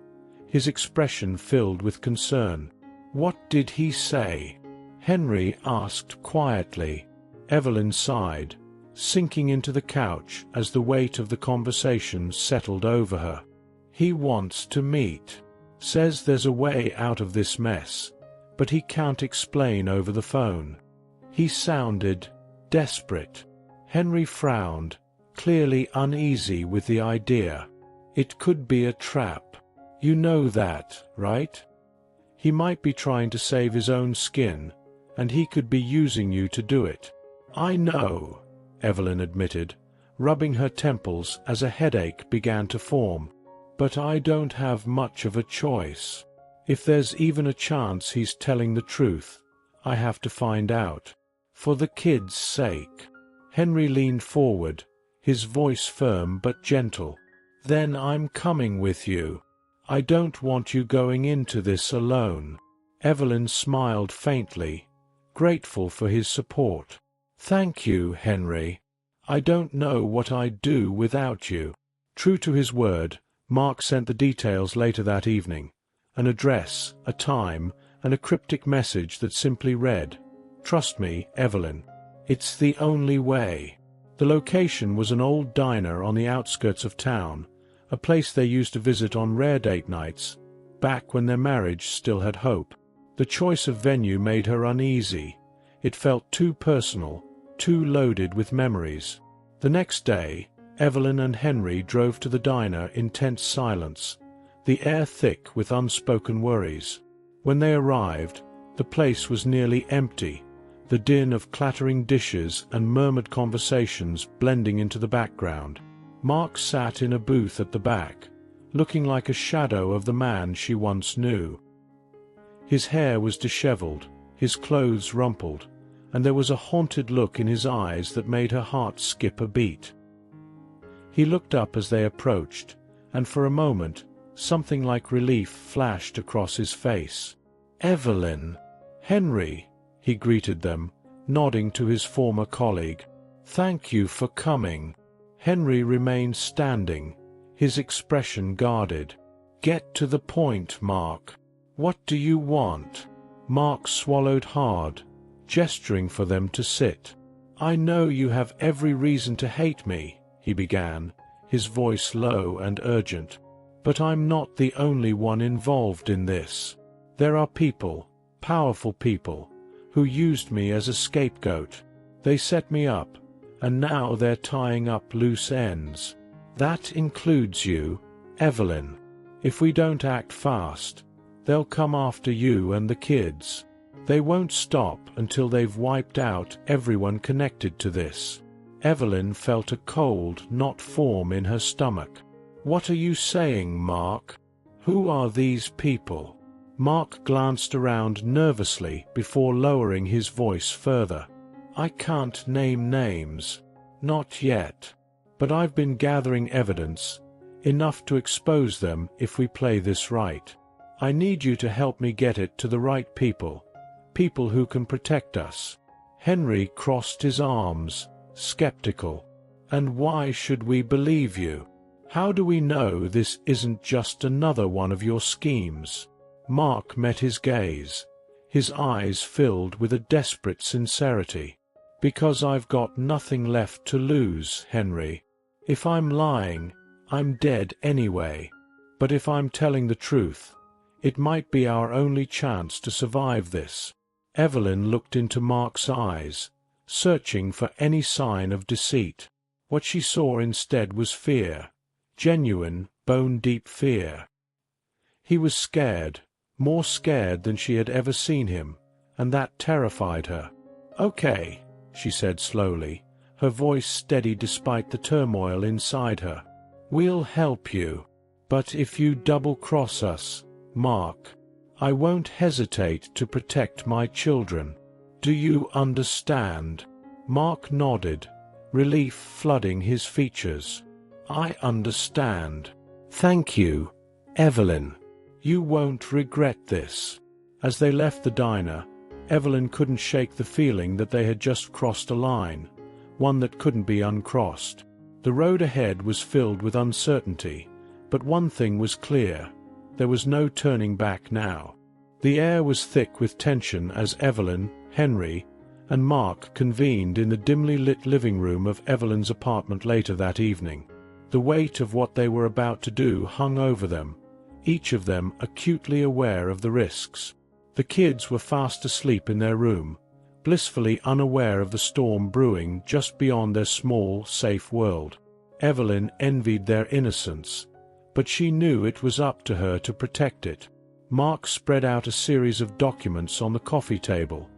his expression filled with concern. "What did he say?" Henry asked quietly. Evelyn sighed, sinking into the couch as the weight of the conversation settled over her. "He wants to meet. Says there's a way out of this mess, but he can't explain over the phone." He sounded desperate. Henry frowned, clearly uneasy with the idea. "It could be a trap. You know that, right? He might be trying to save his own skin, and he could be using you to do it." "I know," Evelyn admitted, rubbing her temples as a headache began to form. "But I don't have much of a choice. If there's even a chance he's telling the truth, I have to find out. For the kids' sake." Henry leaned forward, his voice firm but gentle. "Then I'm coming with you. I don't want you going into this alone." Evelyn smiled faintly, grateful for his support. "Thank you, Henry. I don't know what I'd do without you." True to his word, Mark sent the details later that evening, an address, a time, and a cryptic message that simply read, "Trust me, Evelyn. It's the only way." The location was an old diner on the outskirts of town, a place they used to visit on rare date nights, back when their marriage still had hope. The choice of venue made her uneasy. It felt too personal, too loaded with memories. The next day, Evelyn and Henry drove to the diner in tense silence, the air thick with unspoken worries. When they arrived, the place was nearly empty, the din of clattering dishes and murmured conversations blending into the background. Mark sat in a booth at the back, looking like a shadow of the man she once knew. His hair was disheveled, his clothes rumpled, and there was a haunted look in his eyes that made her heart skip a beat. He looked up as they approached, and for a moment, something like relief flashed across his face. "Evelyn!" "Henry!" he greeted them, nodding to his former colleague. "Thank you for coming." Henry remained standing, his expression guarded. "Get to the point, Mark. What do you want?" Mark swallowed hard, gesturing for them to sit. "I know you have every reason to hate me," he began, his voice low and urgent. "But I'm not the only one involved in this. There are people, powerful people, who used me as a scapegoat. They set me up, and now they're tying up loose ends. That includes you, Evelyn. If we don't act fast, they'll come after you and the kids. They won't stop until they've wiped out everyone connected to this." Evelyn felt a cold, not form in her stomach. "What are you saying, Mark? Who are these people?" Mark glanced around nervously before lowering his voice further. "I can't name names. Not yet. But I've been gathering evidence, enough to expose them if we play this right. I need you to help me get it to the right people, people who can protect us." Henry crossed his arms, skeptical. "And why should we believe you? How do we know this isn't just another one of your schemes?" Mark met his gaze, his eyes filled with a desperate sincerity. "Because I've got nothing left to lose, Henry. If I'm lying, I'm dead anyway. But if I'm telling the truth, it might be our only chance to survive this." Evelyn looked into Mark's eyes, searching for any sign of deceit. What she saw instead was fear, genuine, bone-deep fear. He was scared, more scared than she had ever seen him, and that terrified her. "Okay," she said slowly, her voice steady despite the turmoil inside her. "We'll help you. But if you double-cross us, Mark, I won't hesitate to protect my children. Do you understand?" Mark nodded, relief flooding his features. "I understand. Thank you, Evelyn. You won't regret this." As they left the diner, Evelyn couldn't shake the feeling that they had just crossed a line, one that couldn't be uncrossed. The road ahead was filled with uncertainty, but one thing was clear: there was no turning back now. The air was thick with tension as Evelyn, Henry, and Mark convened in the dimly lit living room of Evelyn's apartment later that evening. The weight of what they were about to do hung over them, each of them acutely aware of the risks. The kids were fast asleep in their room, blissfully unaware of the storm brewing just beyond their small, safe world. Evelyn envied their innocence, but she knew it was up to her to protect it. Mark spread out a series of documents on the coffee table,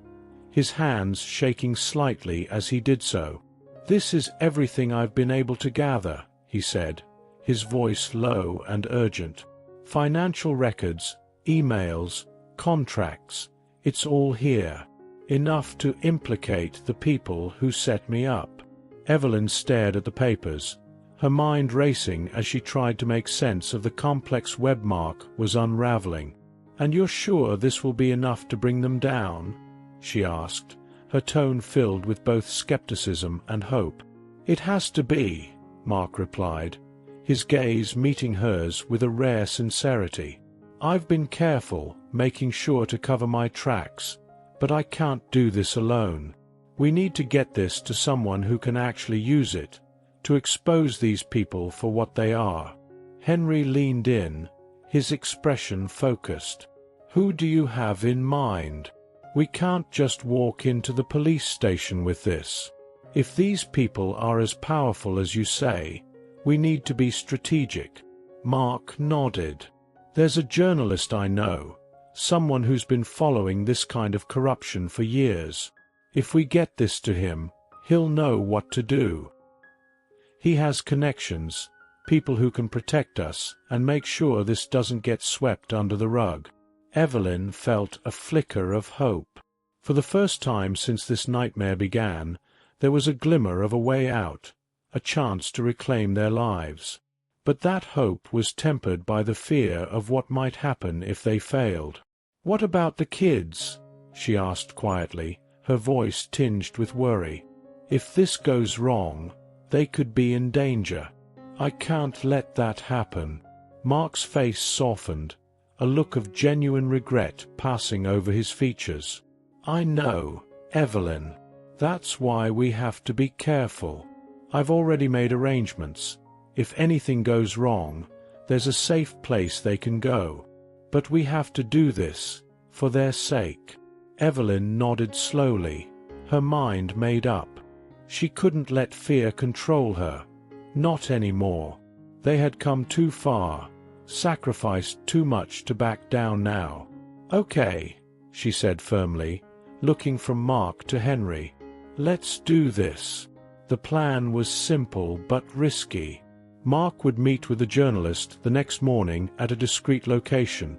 his hands shaking slightly as he did so. "This is everything I've been able to gather," he said, his voice low and urgent. "Financial records, emails, contracts, it's all here. Enough to implicate the people who set me up." Evelyn stared at the papers, her mind racing as she tried to make sense of the complex web Mark was unraveling. "And you're sure this will be enough to bring them down?" she asked, her tone filled with both skepticism and hope. "It has to be," Mark replied, his gaze meeting hers with a rare sincerity. "I've been careful, making sure to cover my tracks, but I can't do this alone. We need to get this to someone who can actually use it, to expose these people for what they are." Henry leaned in, his expression focused. "Who do you have in mind? We can't just walk into the police station with this. If these people are as powerful as you say, we need to be strategic." Mark nodded. "There's a journalist I know, someone who's been following this kind of corruption for years. If we get this to him, he'll know what to do. He has connections, people who can protect us and make sure this doesn't get swept under the rug." Evelyn felt a flicker of hope. For the first time since this nightmare began, there was a glimmer of a way out, a chance to reclaim their lives. But that hope was tempered by the fear of what might happen if they failed. "What about the kids?" she asked quietly, her voice tinged with worry. "If this goes wrong, they could be in danger. I can't let that happen." Mark's face softened, a look of genuine regret passing over his features. "I know, Evelyn. That's why we have to be careful. I've already made arrangements. If anything goes wrong, there's a safe place they can go. But we have to do this, for their sake." Evelyn nodded slowly, her mind made up. She couldn't let fear control her. Not anymore. They had come too far, sacrificed too much to back down now. "Okay," she said firmly, looking from Mark to Henry. "Let's do this." The plan was simple but risky. Mark would meet with the journalist the next morning at a discreet location,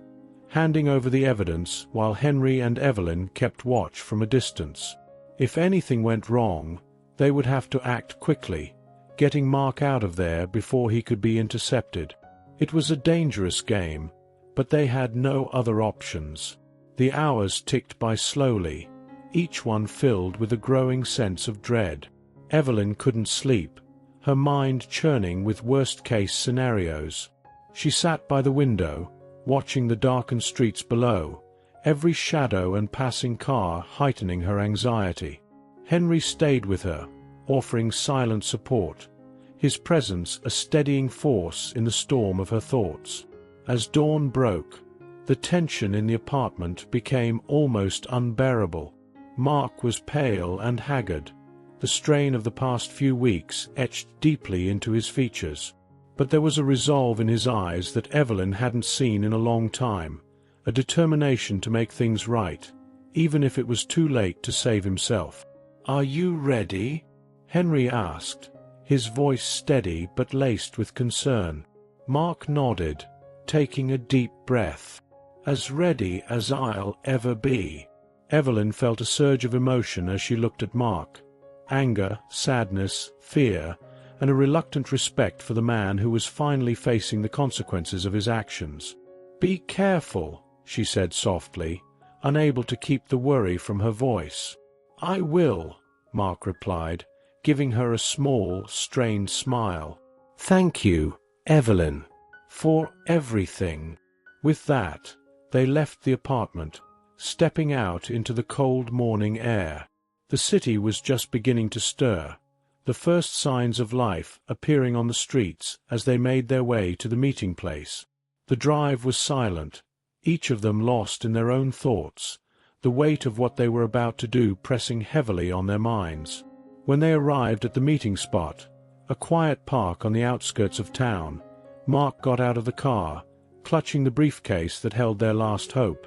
handing over the evidence while Henry and Evelyn kept watch from a distance. If anything went wrong, they would have to act quickly, getting Mark out of there before he could be intercepted. It was a dangerous game, but they had no other options. The hours ticked by slowly, each one filled with a growing sense of dread. Evelyn couldn't sleep, her mind churning with worst-case scenarios. She sat by the window, watching the darkened streets below, every shadow and passing car heightening her anxiety. Henry stayed with her, offering silent support, his presence a steadying force in the storm of her thoughts. As dawn broke, the tension in the apartment became almost unbearable. Mark was pale and haggard, the strain of the past few weeks etched deeply into his features. But there was a resolve in his eyes that Evelyn hadn't seen in a long time, a determination to make things right, even if it was too late to save himself. "Are you ready?" Henry asked, his voice steady but laced with concern. Mark nodded, taking a deep breath. "As ready as I'll ever be." Evelyn felt a surge of emotion as she looked at Mark. Anger, sadness, fear, and a reluctant respect for the man who was finally facing the consequences of his actions. "Be careful," she said softly, unable to keep the worry from her voice. "I will," Mark replied, giving her a small, strained smile. "Thank you, Evelyn, for everything." With that, they left the apartment, stepping out into the cold morning air. The city was just beginning to stir, the first signs of life appearing on the streets as they made their way to the meeting place. The drive was silent, each of them lost in their own thoughts, the weight of what they were about to do pressing heavily on their minds. When they arrived at the meeting spot, a quiet park on the outskirts of town, Mark got out of the car, clutching the briefcase that held their last hope.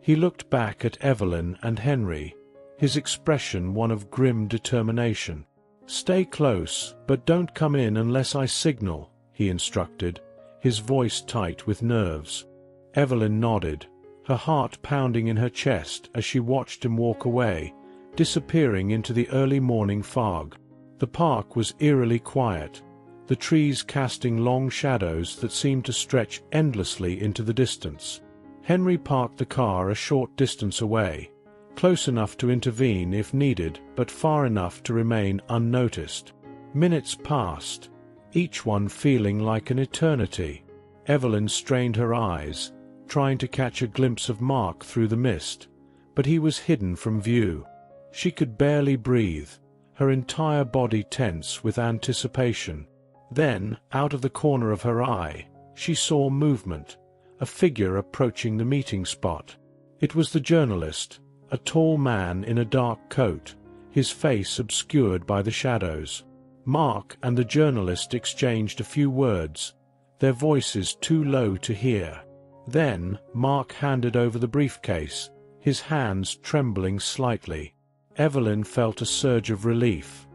He looked back at Evelyn and Henry, his expression one of grim determination. "Stay close, but don't come in unless I signal," he instructed, his voice tight with nerves. Evelyn nodded, her heart pounding in her chest as she watched him walk away, disappearing into the early morning fog. The park was eerily quiet, the trees casting long shadows that seemed to stretch endlessly into the distance. Henry parked the car a short distance away, close enough to intervene if needed, but far enough to remain unnoticed. Minutes passed, each one feeling like an eternity. Evelyn strained her eyes, trying to catch a glimpse of Mark through the mist, but he was hidden from view. She could barely breathe, her entire body tense with anticipation. Then, out of the corner of her eye, she saw movement, a figure approaching the meeting spot. It was the journalist, a tall man in a dark coat, his face obscured by the shadows. Mark and the journalist exchanged a few words, their voices too low to hear. Then Mark handed over the briefcase, his hands trembling slightly. Evelyn felt a surge of relief.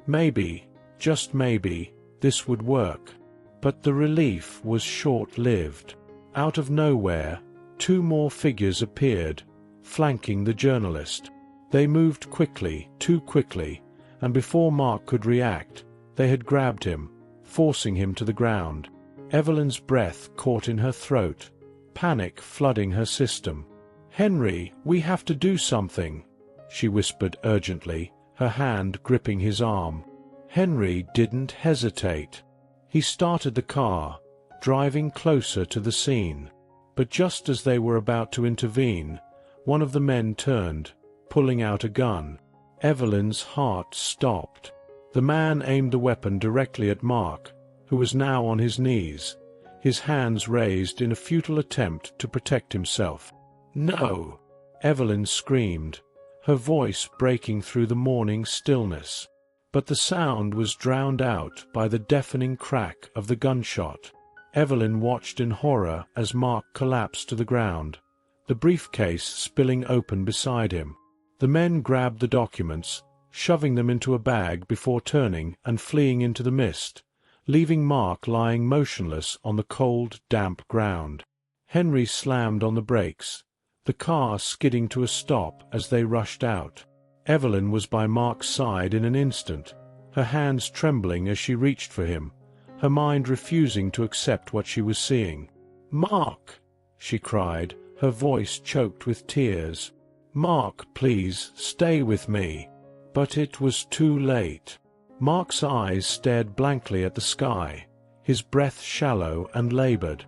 Maybe, just maybe, this would work. But the relief was short-lived. Out of nowhere, two more figures appeared, flanking the journalist. They moved quickly, too quickly, and before Mark could react, they had grabbed him, forcing him to the ground. Evelyn's breath caught in her throat, panic flooding her system. "Henry, we have to do something," she whispered urgently, her hand gripping his arm. Henry didn't hesitate. He started the car, driving closer to the scene. But just as they were about to intervene, one of the men turned, pulling out a gun. Evelyn's heart stopped. The man aimed the weapon directly at Mark, who was now on his knees, his hands raised in a futile attempt to protect himself. "No!" Evelyn screamed, her voice breaking through the morning stillness. But the sound was drowned out by the deafening crack of the gunshot. Evelyn watched in horror as Mark collapsed to the ground, the briefcase spilling open beside him. The men grabbed the documents, shoving them into a bag before turning and fleeing into the mist, leaving Mark lying motionless on the cold, damp ground. Henry slammed on the brakes, the car skidding to a stop as they rushed out. Evelyn was by Mark's side in an instant, her hands trembling as she reached for him, her mind refusing to accept what she was seeing. "Mark!" she cried, her voice choked with tears. "Mark, please, stay with me." But it was too late. Mark's eyes stared blankly at the sky, his breath shallow and labored.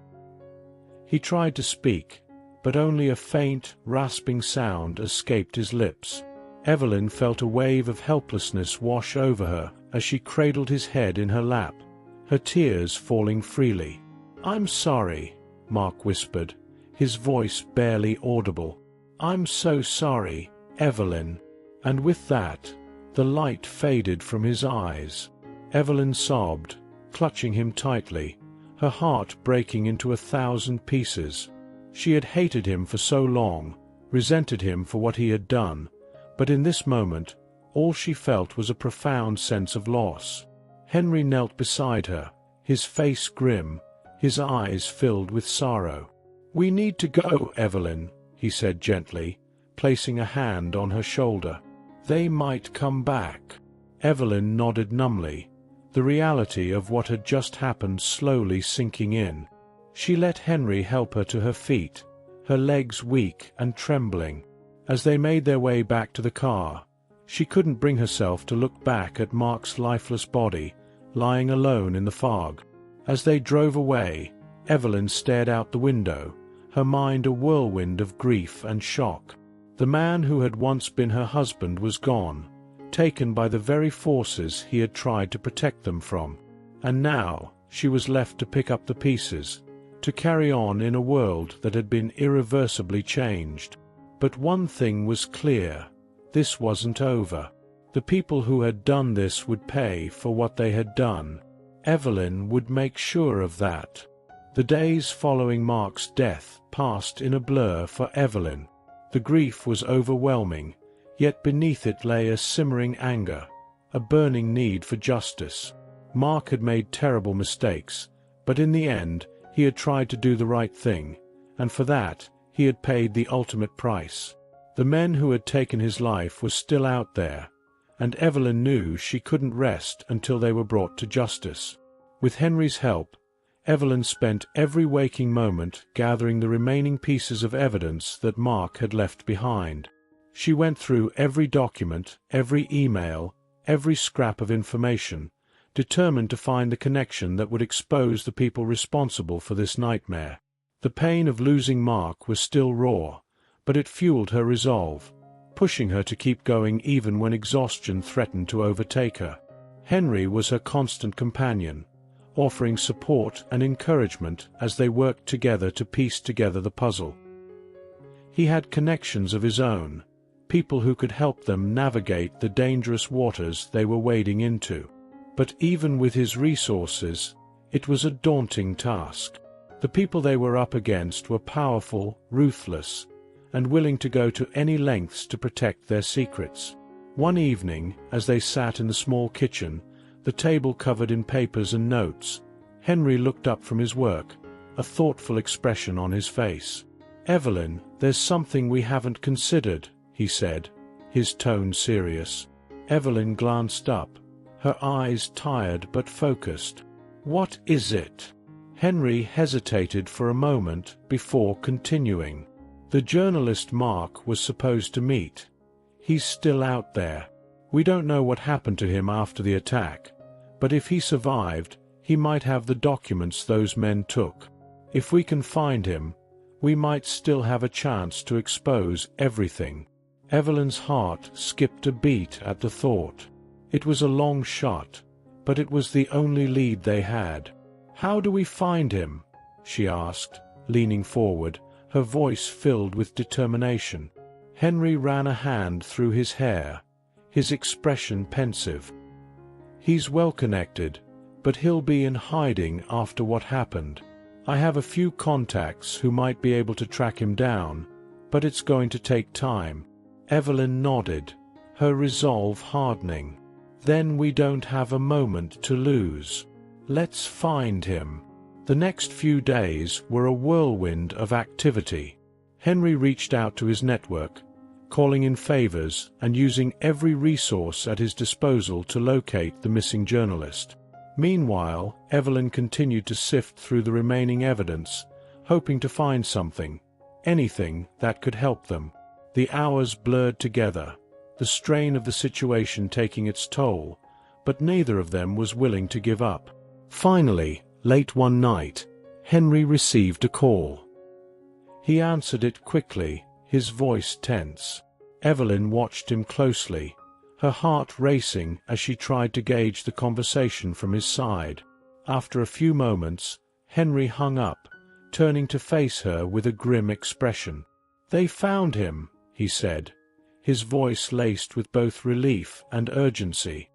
He tried to speak, but only a faint, rasping sound escaped his lips. Evelyn felt a wave of helplessness wash over her as she cradled his head in her lap, her tears falling freely. "I'm sorry," Mark whispered, his voice barely audible. "I'm so sorry, Evelyn." And with that, the light faded from his eyes. Evelyn sobbed, clutching him tightly, her heart breaking into 1,000 pieces. She had hated him for so long, resented him for what he had done, but in this moment, all she felt was a profound sense of loss. Henry knelt beside her, his face grim, his eyes filled with sorrow. "We need to go, Evelyn," he said gently, placing a hand on her shoulder. "They might come back." Evelyn nodded numbly, the reality of what had just happened slowly sinking in. She let Henry help her to her feet, her legs weak and trembling. As they made their way back to the car, she couldn't bring herself to look back at Mark's lifeless body, lying alone in the fog. As they drove away, Evelyn stared out the window, her mind a whirlwind of grief and shock. The man who had once been her husband was gone, taken by the very forces he had tried to protect them from. And now, she was left to pick up the pieces, to carry on in a world that had been irreversibly changed. But one thing was clear: this wasn't over. The people who had done this would pay for what they had done. Evelyn would make sure of that. The days following Mark's death passed in a blur for Evelyn. The grief was overwhelming, yet beneath it lay a simmering anger, a burning need for justice. Mark had made terrible mistakes, but in the end, he had tried to do the right thing, and for that, he had paid the ultimate price. The men who had taken his life were still out there, and Evelyn knew she couldn't rest until they were brought to justice. With Henry's help, Evelyn spent every waking moment gathering the remaining pieces of evidence that Mark had left behind. She went through every document, every email, every scrap of information, determined to find the connection that would expose the people responsible for this nightmare. The pain of losing Mark was still raw, but it fueled her resolve, pushing her to keep going even when exhaustion threatened to overtake her. Henry was her constant companion, offering support and encouragement as they worked together to piece together the puzzle. He had connections of his own, people who could help them navigate the dangerous waters they were wading into. But even with his resources, it was a daunting task. The people they were up against were powerful, ruthless, and willing to go to any lengths to protect their secrets. One evening, as they sat in the small kitchen, the table covered in papers and notes, Henry looked up from his work, a thoughtful expression on his face. "Evelyn, there's something we haven't considered," he said, his tone serious. Evelyn glanced up, her eyes tired but focused. "What is it?" Henry hesitated for a moment before continuing. "The journalist Mark was supposed to meet. He's still out there. We don't know what happened to him after the attack, but if he survived, he might have the documents those men took. If we can find him, we might still have a chance to expose everything." Evelyn's heart skipped a beat at the thought. It was a long shot, but it was the only lead they had. "How do we find him?" she asked, leaning forward, her voice filled with determination. Henry ran a hand through his hair, his expression pensive. "He's well connected, but he'll be in hiding after what happened. I have a few contacts who might be able to track him down, but it's going to take time." Evelyn nodded, her resolve hardening. "Then we don't have a moment to lose. Let's find him." The next few days were a whirlwind of activity. Henry reached out to his network, calling in favors and using every resource at his disposal to locate the missing journalist. Meanwhile, Evelyn continued to sift through the remaining evidence, hoping to find something, anything that could help them. The hours blurred together, the strain of the situation taking its toll, but neither of them was willing to give up. Finally, late one night, Henry received a call. He answered it quickly, his voice tense. Evelyn watched him closely, her heart racing as she tried to gauge the conversation from his side. After a few moments, Henry hung up, turning to face her with a grim expression. "They found him," he said, his voice laced with both relief and urgency.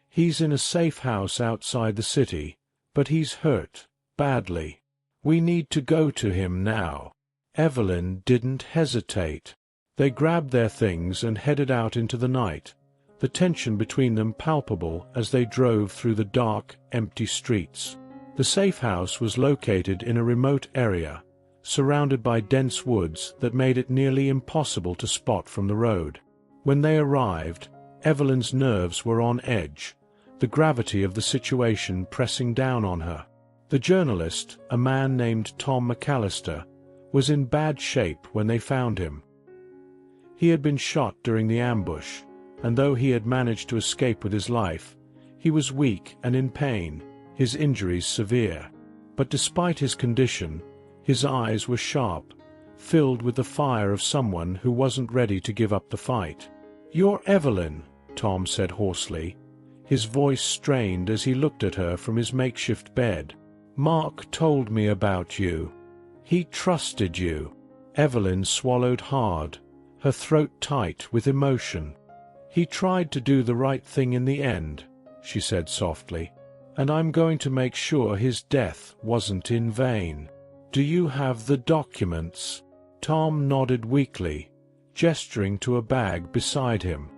"He's in a safe house outside the city, but he's hurt, badly. We need to go to him now." Evelyn didn't hesitate. They grabbed their things and headed out into the night, the tension between them palpable as they drove through the dark, empty streets. The safe house was located in a remote area, surrounded by dense woods that made it nearly impossible to spot from the road. When they arrived, Evelyn's nerves were on edge, the gravity of the situation pressing down on her. The journalist, a man named Tom McAllister, was in bad shape when they found him. He had been shot during the ambush, and though he had managed to escape with his life, he was weak and in pain, his injuries severe. But despite his condition, his eyes were sharp, filled with the fire of someone who wasn't ready to give up the fight. "You're Evelyn," Tom said hoarsely, his voice strained as he looked at her from his makeshift bed. "Mark told me about you. He trusted you." Evelyn swallowed hard, her throat tight with emotion. "He tried to do the right thing in the end," she said softly, "and I'm going to make sure his death wasn't in vain. Do you have the documents?" Tom nodded weakly, gesturing to a bag beside him.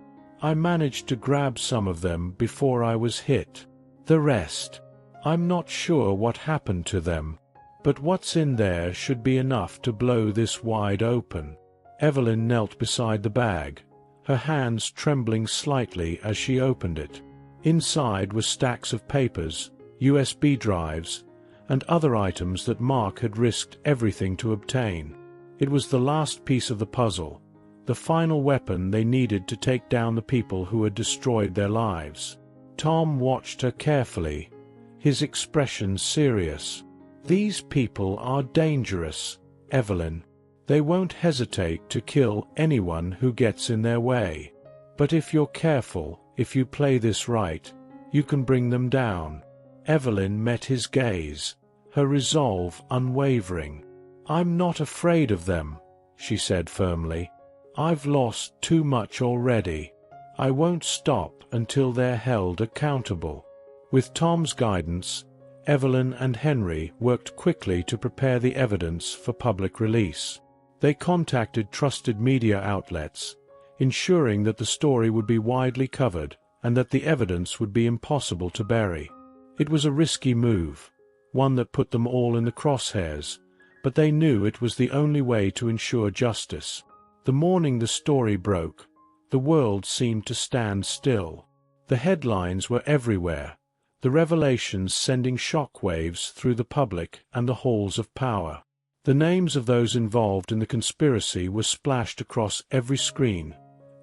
"I managed to grab some of them before I was hit. The rest, I'm not sure what happened to them, but what's in there should be enough to blow this wide open." Evelyn knelt beside the bag, her hands trembling slightly as she opened it. Inside were stacks of papers, USB drives, and other items that Mark had risked everything to obtain. It was the last piece of the puzzle, the final weapon they needed to take down the people who had destroyed their lives. Tom watched her carefully, his expression serious. "These people are dangerous, Evelyn. They won't hesitate to kill anyone who gets in their way. But if you're careful, if you play this right, you can bring them down." Evelyn met his gaze, her resolve unwavering. "I'm not afraid of them," she said firmly. "I've lost too much already. I won't stop until they're held accountable." With Tom's guidance, Evelyn and Henry worked quickly to prepare the evidence for public release. They contacted trusted media outlets, ensuring that the story would be widely covered and that the evidence would be impossible to bury. It was a risky move, one that put them all in the crosshairs, but they knew it was the only way to ensure justice. The morning the story broke, the world seemed to stand still. The headlines were everywhere, the revelations sending shockwaves through the public and the halls of power. The names of those involved in the conspiracy were splashed across every screen,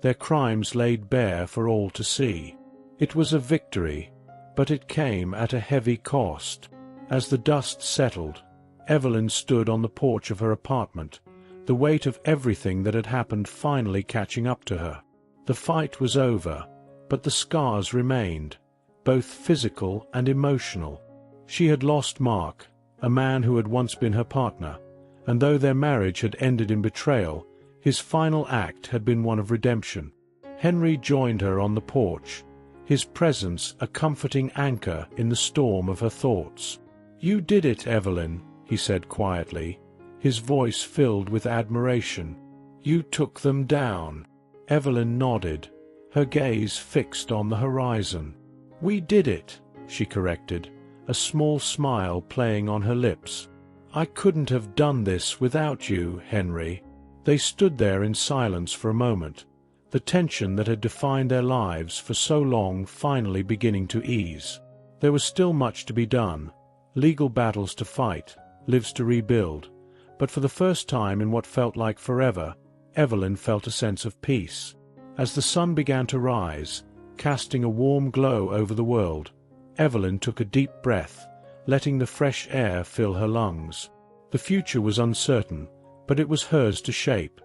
their crimes laid bare for all to see. It was a victory, but it came at a heavy cost. As the dust settled, Evelyn stood on the porch of her apartment, the weight of everything that had happened finally catching up to her. The fight was over, but the scars remained, both physical and emotional. She had lost Mark, a man who had once been her partner, and though their marriage had ended in betrayal, his final act had been one of redemption. Henry joined her on the porch, his presence a comforting anchor in the storm of her thoughts. "You did it, Evelyn," he said quietly, his voice filled with admiration. "You took them down." Evelyn nodded, her gaze fixed on the horizon. "We did it," she corrected, a small smile playing on her lips. "I couldn't have done this without you, Henry." They stood there in silence for a moment, the tension that had defined their lives for so long finally beginning to ease. There was still much to be done, legal battles to fight, lives to rebuild, but for the first time in what felt like forever, Evelyn felt a sense of peace. As the sun began to rise, casting a warm glow over the world, Evelyn took a deep breath, letting the fresh air fill her lungs. The future was uncertain, but it was hers to shape,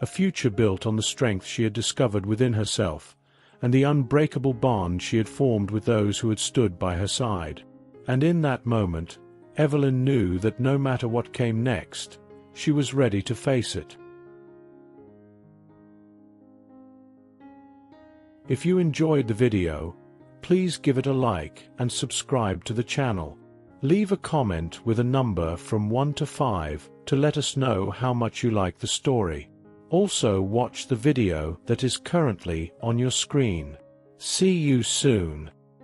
a future built on the strength she had discovered within herself, and the unbreakable bond she had formed with those who had stood by her side. And in that moment, Evelyn knew that no matter what came next, she was ready to face it. If you enjoyed the video, please give it a like and subscribe to the channel. Leave a comment with a number from 1 to 5 to let us know how much you like the story. Also watch the video that is currently on your screen. See you soon.